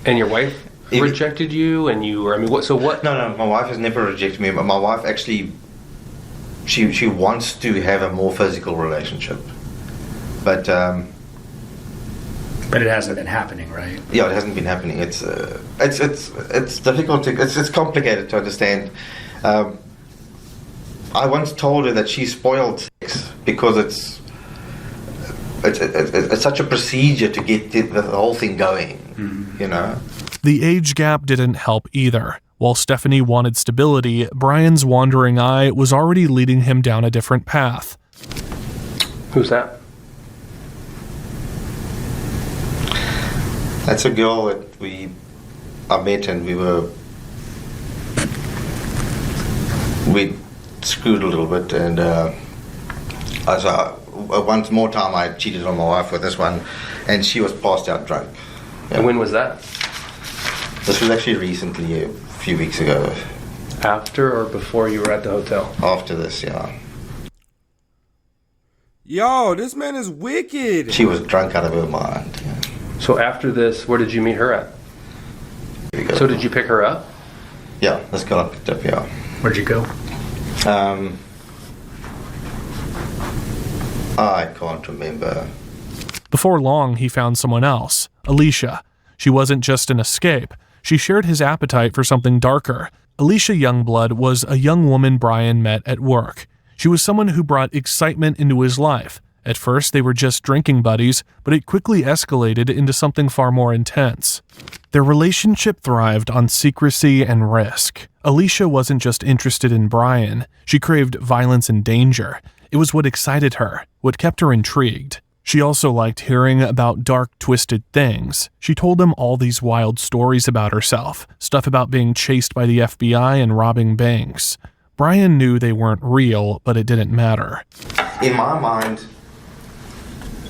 And your wife rejected you, and you were, what? No, my wife has never rejected me, but my wife actually, she wants to have a more physical relationship. But it hasn't been happening, right? Yeah, it hasn't been happening. It's difficult it's complicated to understand. I once told her that she spoiled sex because it's such a procedure to get the whole thing going, you know? The age gap didn't help either. While Stephanie wanted stability, Brian's wandering eye was already leading him down a different path. Who's that? That's a girl that I met, and we screwed a little bit, and once more time I cheated on my wife with this one, and she was passed out drunk. Yeah. And when was that? This was actually recently, a few weeks ago. After or before you were at the hotel? After this, yeah. Yo, this man is wicked. She was drunk out of her mind. Yeah. So after this, where did you meet her at? So did you pick her up? Yeah, this girl I picked up, yeah. Where'd you go? I can't remember. Before long, he found someone else, Alicia. She wasn't just an escape. She shared his appetite for something darker. Alicia Youngblood was a young woman Brian met at work. She was someone who brought excitement into his life. At first, they were just drinking buddies, but it quickly escalated into something far more intense. Their relationship thrived on secrecy and risk. Alicia wasn't just interested in Brian. She craved violence and danger. It was what excited her, what kept her intrigued. She also liked hearing about dark, twisted things. She told him all these wild stories about herself, stuff about being chased by the FBI and robbing banks. Brian knew they weren't real, but it didn't matter. In my mind,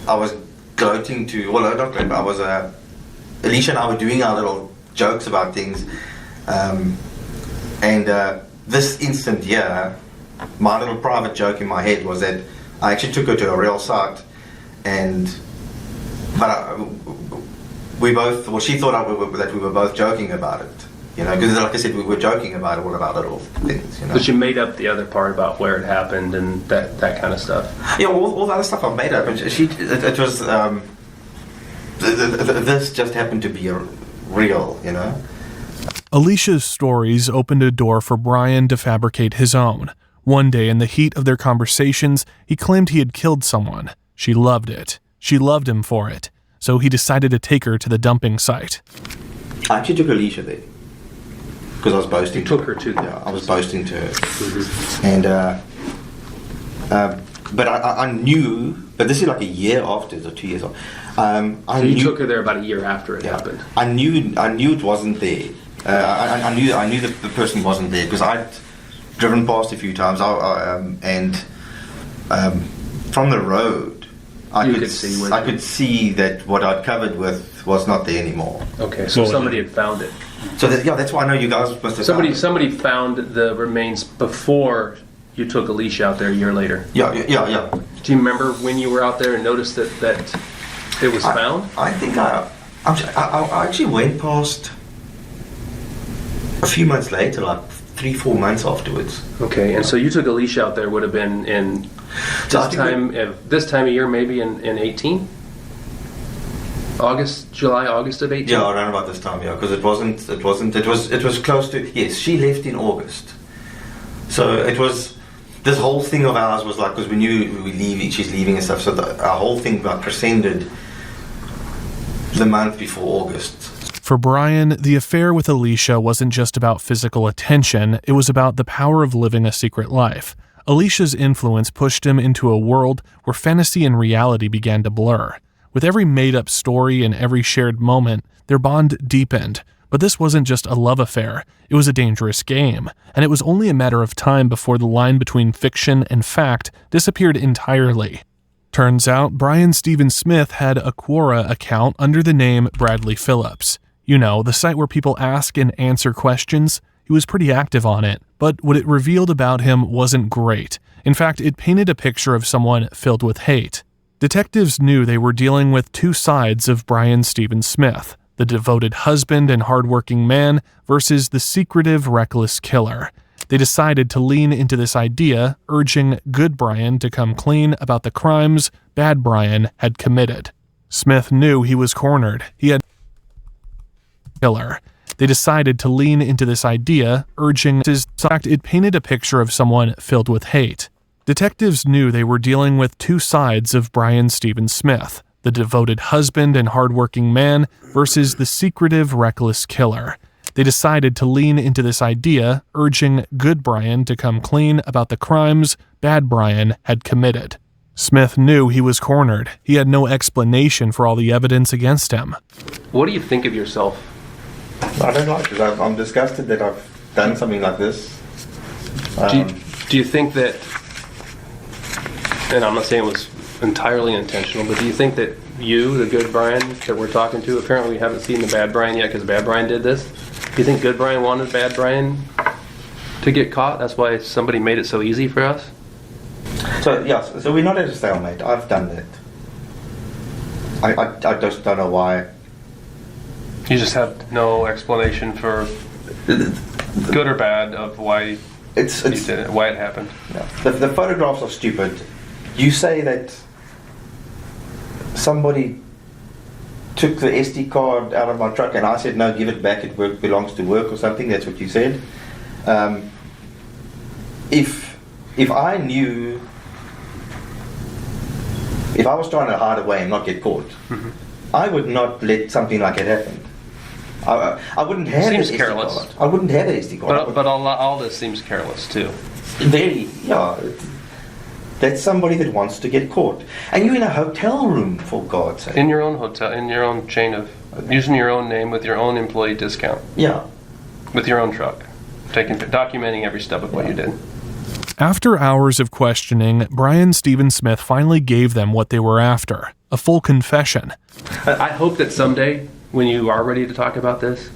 I was gloating to, well, not gloating, but I was, Alicia and I were doing our little jokes about things. This instant here, my little private joke in my head was that I actually took her to a real site, we both, well, she thought that we were both joking about it, you know, because like I said, we were joking about it, all about little things, you know. But you made up the other part about where it happened and that kind of stuff. Yeah, all the other stuff I made up, and it was, this just happened to be real, you know. Alicia's stories opened a door for Brian to fabricate his own. One day, in the heat of their conversations, he claimed he had killed someone. She loved it. She loved him for it. So he decided to take her to the dumping site. I actually took Alicia there because I was boasting. You took her to yeah, I was boasting to her, and but I knew. But this is like a year after, or 2 years after. You took her there about a year after it happened. I knew it wasn't there. I knew the person wasn't there because I'd driven past a few times. From the road, I could see that what I'd covered with was not there anymore. Okay, so somebody had found it. So that's why I know you guys must have somebody found the remains before you took Alicia out there a year later. Yeah. Do you remember when you were out there and noticed that it was found? I think I actually went past a few months later, like 3-4 months afterwards. Okay, and so you took Alicia out there would have been in this time of year, maybe in 18? July, August of 18? Yeah, around about this time, yeah, because it was close to, yes, she left in August. So it was, this whole thing of ours was like, because we knew she's leaving and stuff, so our whole thing like transcended the month before August. For Brian, the affair with Alicia wasn't just about physical attention, it was about the power of living a secret life. Alicia's influence pushed him into a world where fantasy and reality began to blur. With every made-up story and every shared moment, their bond deepened. But this wasn't just a love affair, it was a dangerous game, and it was only a matter of time before the line between fiction and fact disappeared entirely. Turns out, Brian Stephen Smith had a Quora account under the name Bradley Phillips. You know, the site where people ask and answer questions. He was pretty active on it, but what it revealed about him wasn't great. In fact, it painted a picture of someone filled with hate. Detectives knew they were dealing with two sides of Brian Stephen Smith, the devoted husband and hardworking man versus the secretive, reckless killer. They decided to lean into this idea, urging good Brian to come clean about the crimes bad Brian had committed. Smith knew he was cornered. He had killer. They decided to lean into this idea, urging his fact it painted a picture of someone filled with hate. Detectives knew they were dealing with two sides of Brian Stephen Smith, the devoted husband and hardworking man versus the secretive, reckless killer. They decided to lean into this idea, urging good Brian to come clean about the crimes bad Brian had committed. Smith knew he was cornered. He had no explanation for all the evidence against him. What do you think of yourself? I don't like it. I'm disgusted that I've done something like this. Do you think that, and I'm not saying it was entirely intentional, but do you think that you, the good Brian that we're talking to, apparently we haven't seen the bad Brian yet because bad Brian did this, do you think good Brian wanted bad Brian to get caught? That's why somebody made it so easy for us? So yes, so we're not at a stalemate. I've done that. I just don't know why. You just have no explanation for good or bad of why you did it, why it happened. No. The photographs are stupid. You say that somebody took the SD card out of my truck, and I said no, give it back. It belongs to work or something. That's what you said. If I knew. If I was trying to hide away and not get caught, I would not let something like it happen. I wouldn't have Seems an SD careless. card. I wouldn't have an SD card. But all this seems careless too. Very, yeah. That's somebody that wants to get caught. And you're in a hotel room, for God's sake. In your own hotel, in your own chain of, using your own name with your own employee discount. Yeah. With your own truck. Documenting every step of what you did. After hours of questioning, Brian Stephen Smith finally gave them what they were after, a full confession. I hope that someday, when you are ready to talk about this,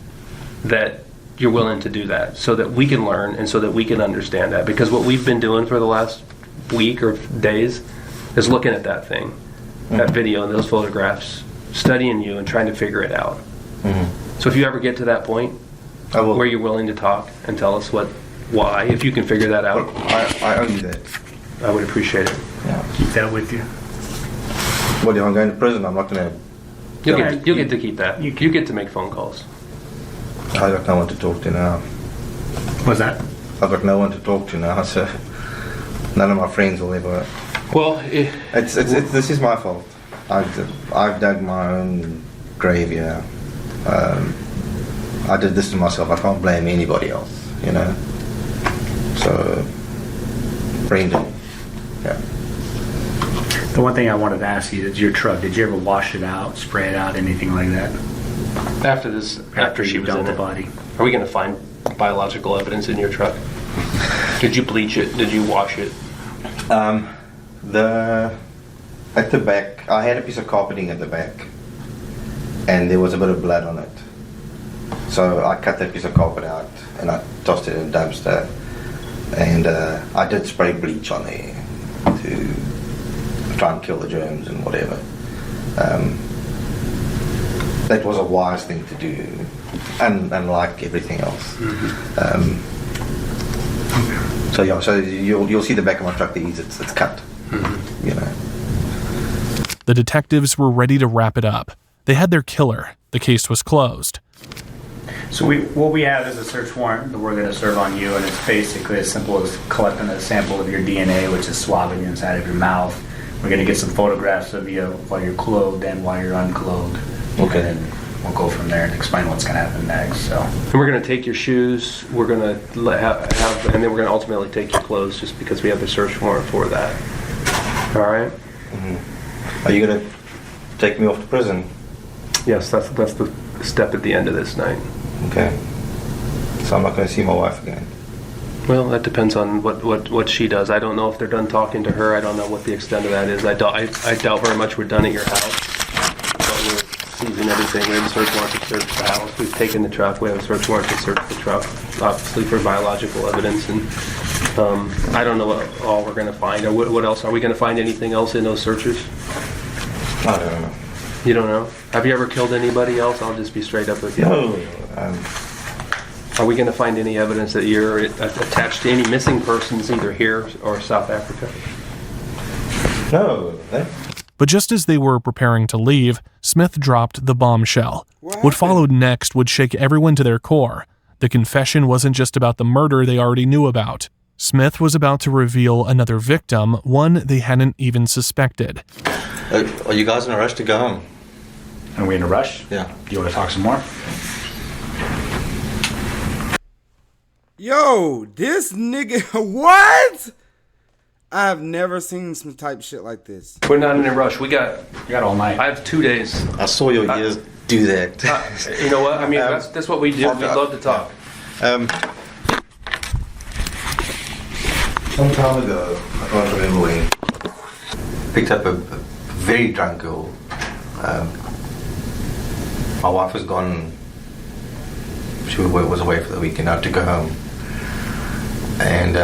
that you're willing to do that so that we can learn and so that we can understand that. Because what we've been doing for the last week or days is looking at that thing, that video and those photographs, studying you and trying to figure it out. So if you ever get to that point where you're willing to talk and tell us why, if you can figure that out, I owe you that. I would appreciate it. Yeah. Keep that with you. Well, if I'm going to prison, I'm not going to... You'll get to keep that. You get to make phone calls. I got no one to talk to now. What's that? I've got no one to talk to now, so none of my friends will ever... Well, this is my fault. I've dug my own grave here. I did this to myself. I can't blame anybody else, you know. So, Brendan, yeah. The one thing I wanted to ask you is your truck. Did you ever wash it out, spray it out, anything like that? After she was in the it. body. Are we going to find biological evidence in your truck? Did you bleach it? Did you wash it? At the back, I had a piece of carpeting at the back, and there was a bit of blood on it. So I cut that piece of carpet out and I tossed it in a dumpster, and I did spray bleach on there to try and kill the germs and whatever. That was a wise thing to do, unlike everything else. So yeah, so you'll see the back of my truck. It's cut. You know. The detectives were ready to wrap it up. They had their killer. The case was closed. So what we have is a search warrant that we're going to serve on you, and it's basically as simple as collecting a sample of your DNA, which is swabbing the inside of your mouth. We're going to get some photographs of you while you're clothed and while you're unclothed. Okay. And we'll go from there and explain what's going to happen next. So. And we're going to take your shoes. We're going to have, and then we're going to ultimately take your clothes, just because we have the search warrant for that. All right. Are you going to take me off to prison? Yes, that's the step at the end of this night. Okay. So I'm not going to see my wife again. Well, that depends on what she does. I don't know if they're done talking to her. I don't know what the extent of that is. I doubt very much we're done at your house. But we're seizing everything. We have a search warrant to search the house. We've taken the truck. We have a search warrant to search the truck, obviously for biological evidence. And I don't know what all we're going to find. Or what else? Are we going to find anything else in those searches? I don't know. You don't know? Have you ever killed anybody else? I'll just be straight up with you. No. Are we going to find any evidence that you're attached to any missing persons, either here or South Africa? No. But just as they were preparing to leave, Smith dropped the bombshell. What followed next would shake everyone to their core. The confession wasn't just about the murder they already knew about. Smith was about to reveal another victim, one they hadn't even suspected. Are you guys in a rush to go home? Are we in a rush? Yeah. Do you want to talk some more? Yo, this nigga, what? I've never seen some type shit like this. We're not in a rush. We got all night. I have 2 days. I saw your ears do that. You know what? I mean, that's what we do. We love to talk. Some time ago, I can't remember when, picked up a very drunk girl. My wife was gone. She was away for the weekend. I had to go home. And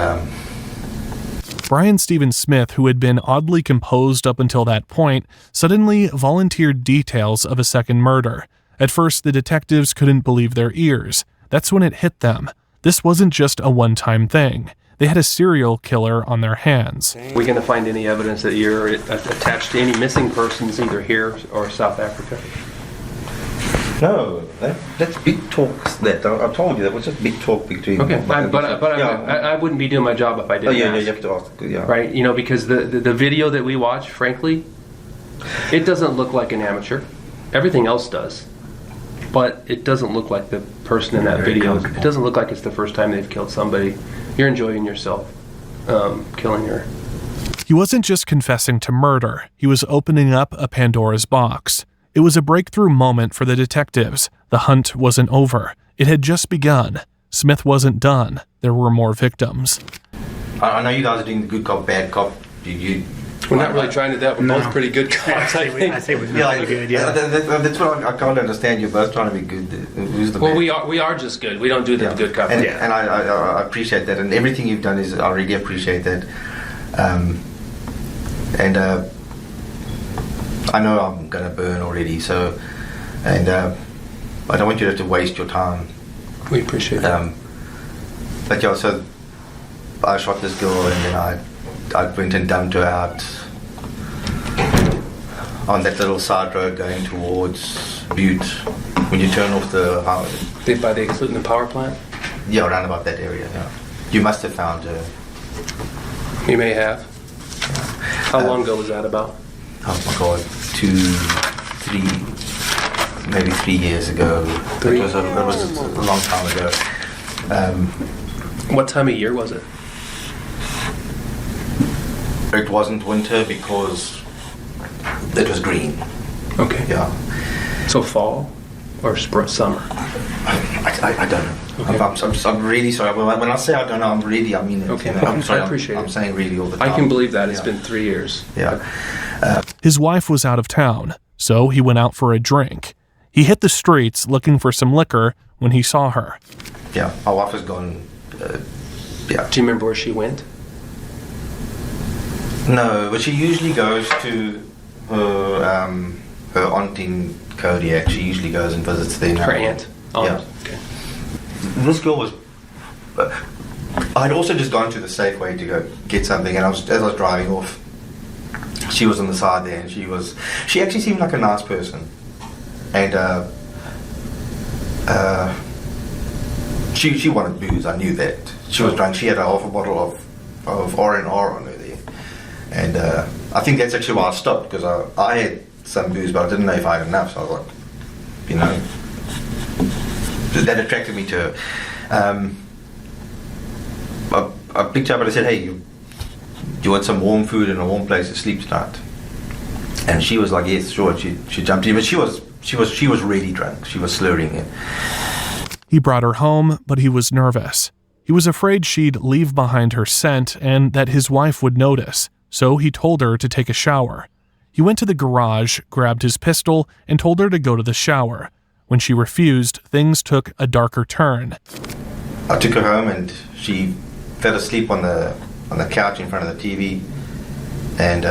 Brian Stephen Smith, who had been oddly composed up until that point, suddenly volunteered details of a second murder. At first, the detectives couldn't believe their ears. That's when it hit them. This wasn't just a one-time thing. They had a serial killer on their hands. We going to find any evidence that you're attached to any missing persons either here or South Africa? No, that's big talk. That I told you that was just big talk between. Okay, I wouldn't be doing my job if I didn't. Yeah, ask. you have to ask. Yeah. Right, you know, because the video that we watch, frankly, it doesn't look like an amateur. Everything else does, but it doesn't look like the person in that video. It doesn't look like it's the first time they've killed somebody. You're enjoying yourself, killing her. He wasn't just confessing to murder. He was opening up a Pandora's box. It was a breakthrough moment for the detectives. The hunt wasn't over. It had just begun. Smith wasn't done. There were more victims. I know you guys are doing the good cop, bad cop. We're not really trying to do that. We're both pretty good cops, I think. I say we're pretty good, yeah. That's what I can't understand. You're both trying to be good. Who's the Well, bad? we are just good. We don't do the good cop. And, and I appreciate that. And everything you've done I really appreciate that. I know I'm going to burn already, so, and I don't want you to have to waste your time. We appreciate that. But yeah, so I shot this girl and then I went and dumped her out on that little side road going towards Butte when you turn off the highway. By the Exclutant power plant? Yeah, around about that area, yeah. You must have found her. You may have. How long ago was that about? Oh my God, 3 years ago. It was a long time ago. What time of year was it? It wasn't winter because it was green. Okay. Yeah. So fall or summer? I don't know. Okay. I'm really sorry. When I say I don't know, I mean it. Okay. You know? I'm sorry. I appreciate it. I'm saying really all the time. I can believe that. It's been 3 years. Yeah. His wife was out of town, so he went out for a drink. He hit the streets looking for some liquor when he saw her. Yeah, my wife is gone. Yeah. Do you remember where she went? No, but she usually goes to her aunt in Kodiak. She usually goes and visits there now. Her aunt? Oh, yeah. Okay. This girl was... I'd also just gone to the Safeway to go get something, and as I was driving off, she was on the side there, and she actually seemed like a nice person. And she wanted booze, I knew that. She was drunk. She had a half a bottle of R&R on her there. And I think that's actually why I stopped, because I had some booze, but I didn't know if I had enough, so I was like, you know, that attracted me to her. I picked her up and I said, hey, you want some warm food and a warm place to sleep tonight? And she was like, yes, sure. She jumped in, but she was really drunk. She was slurring it. He brought her home, but he was nervous. He was afraid she'd leave behind her scent and that his wife would notice, so he told her to take a shower. He went to the garage, grabbed his pistol, and told her to go to the shower. When she refused, things took a darker turn. I took her home and she fell asleep on the couch in front of the TV, and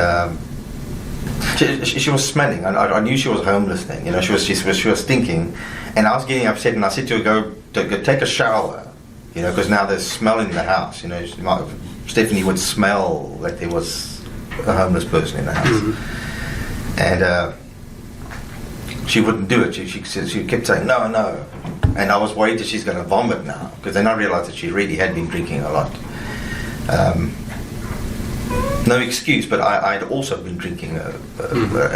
she was smelling. I knew she was homeless then. You know, she was stinking, and I was getting upset. And I said to her, "Go take a shower," you know, because now there's smell in the house. You know, Stephanie would smell like there was a homeless person in the house, and she wouldn't do it. She kept saying no, and I was worried that she's going to vomit now, because then I realized that she really had been drinking a lot. No excuse, but I'd also been drinking a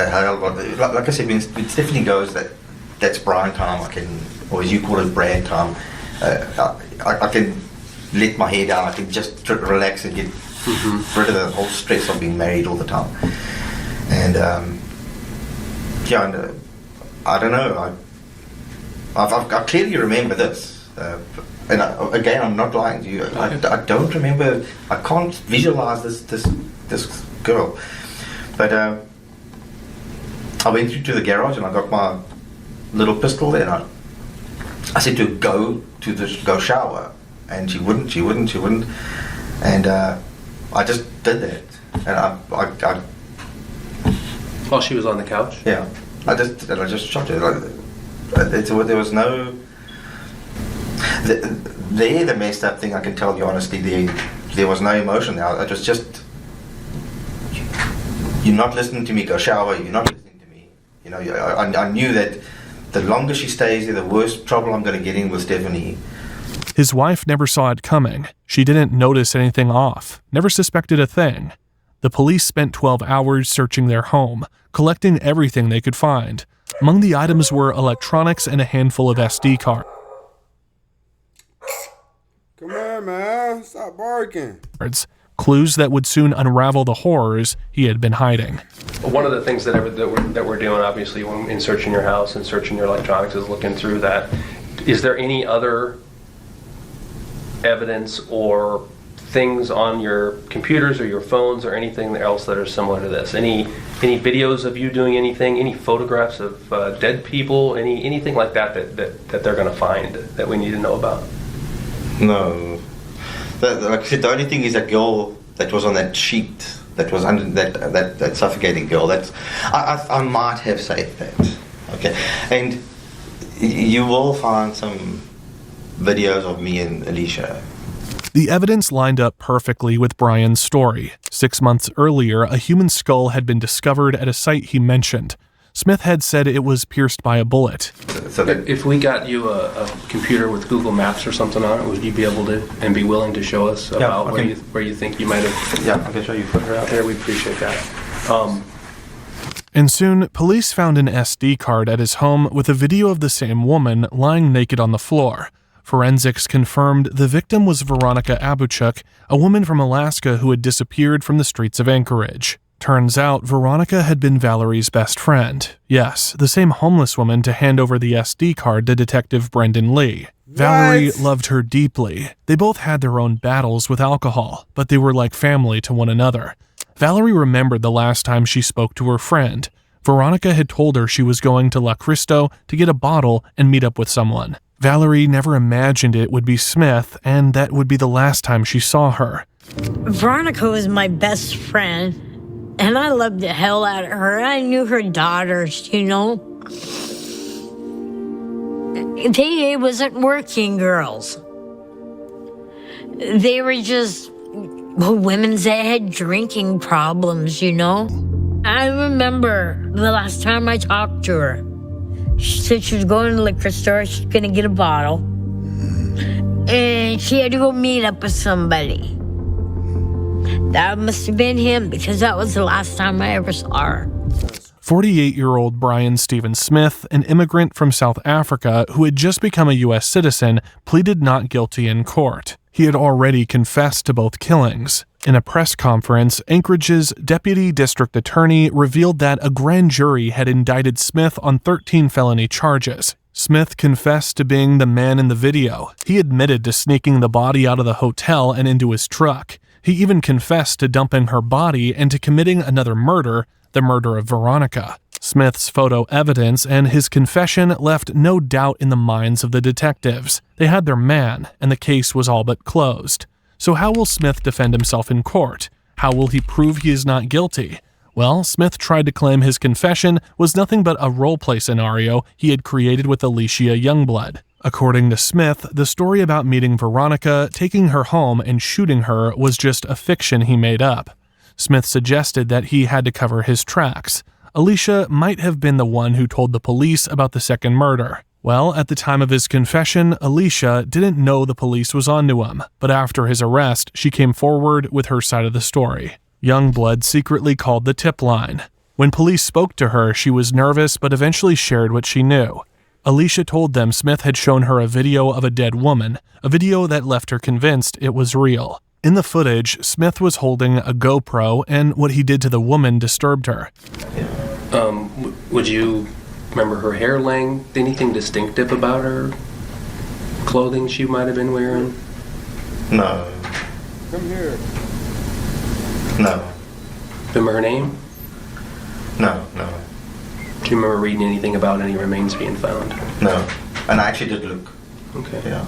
hell of a lot. Like I said, when Stephanie goes, that's Brian time. I can, or as you call it, Brad time. I can let my hair down. I can just relax and get rid of the whole stress of being married all the time. And I don't know. I clearly remember this. And again, I'm not lying to you. I don't remember. I can't visualize this girl. But I went through to the garage and I got my little pistol there. And I said to her, go shower, and she wouldn't. And I I just did that, and I While she was on the couch? yeah, I just shot her. There was no. The messed up thing, I can tell you honestly, there was no emotion there. It was just, you're not listening to me, go shower, you're not listening to me. You know, I knew that the longer she stays there, the worse trouble I'm going to get in with Stephanie. His wife never saw it coming. She didn't notice anything off, never suspected a thing. The police spent 12 hours searching their home, collecting everything they could find. Among the items were electronics and a handful of SD cards. Come here, man. Stop barking. Clues that would soon unravel the horrors he had been hiding. One of the things that we're doing, obviously, when in searching your house and searching your electronics, is looking through that. Is there any other evidence or things on your computers or your phones or anything else that are similar to this? Any videos of you doing anything? Any photographs of dead people? Anything like that they're going to find that we need to know about? No. Like I said, the only thing is that girl that was on that sheet, that was under that suffocating girl. That's I might have saved that. Okay, and you will find some videos of me and Alicia. The evidence lined up perfectly with Brian's story. 6 months earlier, a human skull had been discovered at a site he mentioned. Smith had said it was pierced by a bullet. So that, if we got you a computer with Google Maps or something on it, would you be able to and be willing to show us about where you think you might have? Yeah, I can show you further out there. We appreciate that. And soon, police found an SD card at his home with a video of the same woman lying naked on the floor. Forensics confirmed the victim was Veronica Abuchuk, a woman from Alaska who had disappeared from the streets of Anchorage. Turns out, Veronica had been Valerie's best friend. Yes, the same homeless woman to hand over the SD card to Detective Brendan Lee. Valerie loved her deeply. They both had their own battles with alcohol, but they were like family to one another. Valerie remembered the last time she spoke to her friend. Veronica had told her she was going to La Cristo to get a bottle and meet up with someone. Valerie never imagined it would be Smith, and that would be the last time she saw her. Veronica was my best friend. And I loved the hell out of her. I knew her daughters, you know. They wasn't working girls. They were just women that had drinking problems, you know. I remember the last time I talked to her. She said she was going to the liquor store. She's going to get a bottle. And she had to go meet up with somebody. That must have been him, because that was the last time I ever saw her. 48-year-old Brian Stephen Smith, an immigrant from South Africa who had just become a U.S. citizen, pleaded not guilty in court. He had already confessed to both killings. In a press conference, Anchorage's deputy district attorney revealed that a grand jury had indicted Smith on 13 felony charges. Smith confessed to being the man in the video. He admitted to sneaking the body out of the hotel and into his truck. He even confessed to dumping her body and to committing another murder, the murder of Veronica. Smith's photo evidence and his confession left no doubt in the minds of the detectives. They had their man, and the case was all but closed. So how will Smith defend himself in court? How will he prove he is not guilty? Well, Smith tried to claim his confession was nothing but a role-play scenario he had created with Alicia Youngblood. According to Smith, the story about meeting Veronica, taking her home, and shooting her was just a fiction he made up. Smith suggested that he had to cover his tracks. Alicia might have been the one who told the police about the second murder. Well, at the time of his confession, Alicia didn't know the police was onto him, but after his arrest, she came forward with her side of the story. Youngblood secretly called the tip line. When police spoke to her, she was nervous but eventually shared what she knew. Alicia told them Smith had shown her a video of a dead woman, a video that left her convinced it was real. In the footage, Smith was holding a GoPro, and what he did to the woman disturbed her. Would you remember her hair length? Anything distinctive about her clothing she might have been wearing? No. Come here. No. Remember her name? No. Do you remember reading anything about any remains being found? No. And I actually did look. Okay. Yeah.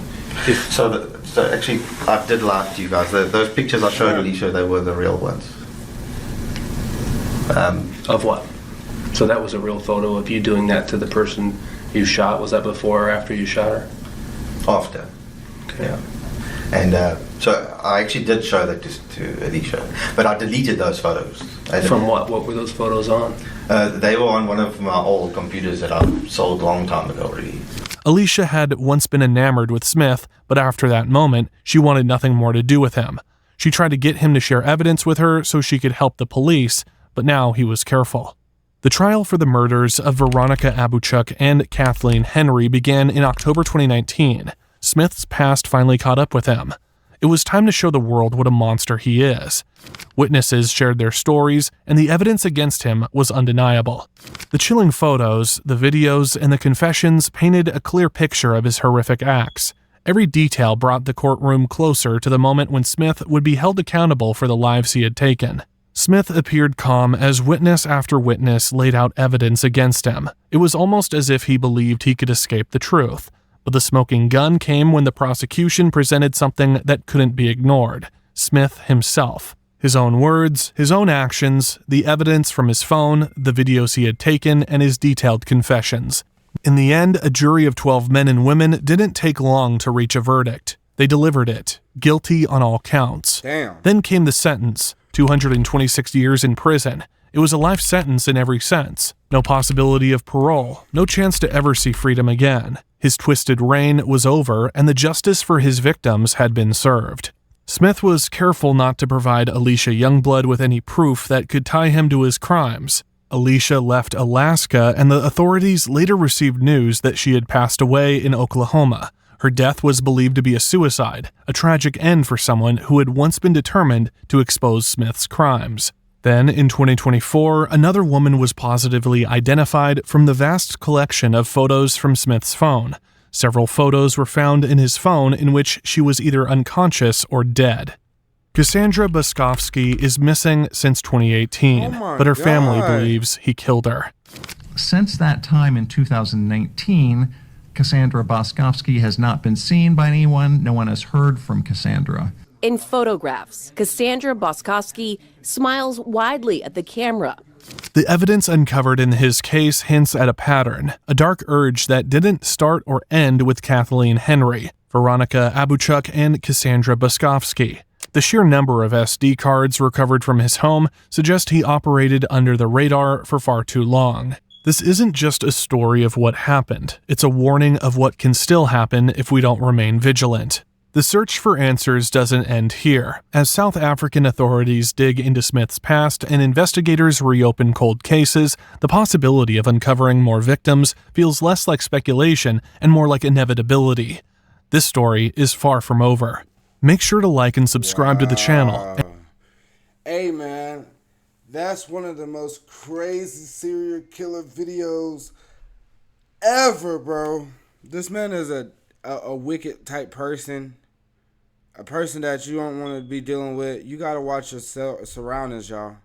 So actually, I did lie to you guys. Those pictures I showed Alicia, they were the real ones. Of what? So that was a real photo of you doing that to the person you shot. Was that before or after you shot her? After. Okay. Yeah. And so I actually did show that to Alicia, but I deleted those photos. From what? What were those photos on? They were on one of my old computers that I sold a long time ago already. Alicia had once been enamored with Smith, but after that moment, she wanted nothing more to do with him. She tried to get him to share evidence with her so she could help the police, but now he was careful. The trial for the murders of Veronica Abuchuk and Kathleen Henry began in October 2019. Smith's past finally caught up with him. It was time to show the world what a monster he is. Witnesses shared their stories, and the evidence against him was undeniable. The chilling photos, the videos, and the confessions painted a clear picture of his horrific acts. Every detail brought the courtroom closer to the moment when Smith would be held accountable for the lives he had taken. Smith appeared calm as witness after witness laid out evidence against him. It was almost as if he believed he could escape the truth. But the smoking gun came when the prosecution presented something that couldn't be ignored: Smith himself. His own words, his own actions, the evidence from his phone, the videos he had taken, and his detailed confessions. In the end, a jury of 12 men and women didn't take long to reach a verdict. They delivered it, guilty on all counts. Damn. Then came the sentence, 226 years in prison. It was a life sentence in every sense. No possibility of parole, no chance to ever see freedom again. His twisted reign was over, and the justice for his victims had been served. Smith was careful not to provide Alicia Youngblood with any proof that could tie him to his crimes. Alicia left Alaska, and the authorities later received news that she had passed away in Oklahoma. Her death was believed to be a suicide, a tragic end for someone who had once been determined to expose Smith's crimes. Then, in 2024, another woman was positively identified from the vast collection of photos from Smith's phone. Several photos were found in his phone in which she was either unconscious or dead. Cassandra Boskovsky is missing since 2018, but her family believes he killed her. Since that time in 2019, Cassandra Boskovsky has not been seen by anyone. No one has heard from Cassandra. In photographs, Cassandra Boskovsky smiles widely at the camera. The evidence uncovered in his case hints at a pattern, a dark urge that didn't start or end with Kathleen Henry, Veronica Abuchuk, and Cassandra Boskovsky. The sheer number of SD cards recovered from his home suggest he operated under the radar for far too long. This isn't just a story of what happened, it's a warning of what can still happen if we don't remain vigilant. The search for answers doesn't end here. As South African authorities dig into Smith's past and investigators reopen cold cases, the possibility of uncovering more victims feels less like speculation and more like inevitability. This story is far from over. Make sure to like and subscribe to the channel. Hey man, that's one of the most crazy serial killer videos ever, bro. This man is a wicked type person, a person that you don't want to be dealing with. You gotta watch your surroundings, y'all.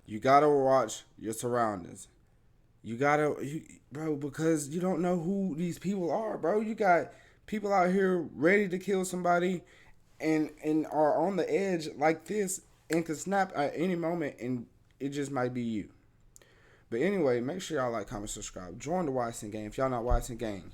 You gotta watch your surroundings. Bro, because you don't know who these people are, bro. You got people out here ready to kill somebody and are on the edge like this and can snap at any moment, and it just might be you. But anyway, make sure y'all like, comment, subscribe. Join the YSN gang if y'all not YSN gang.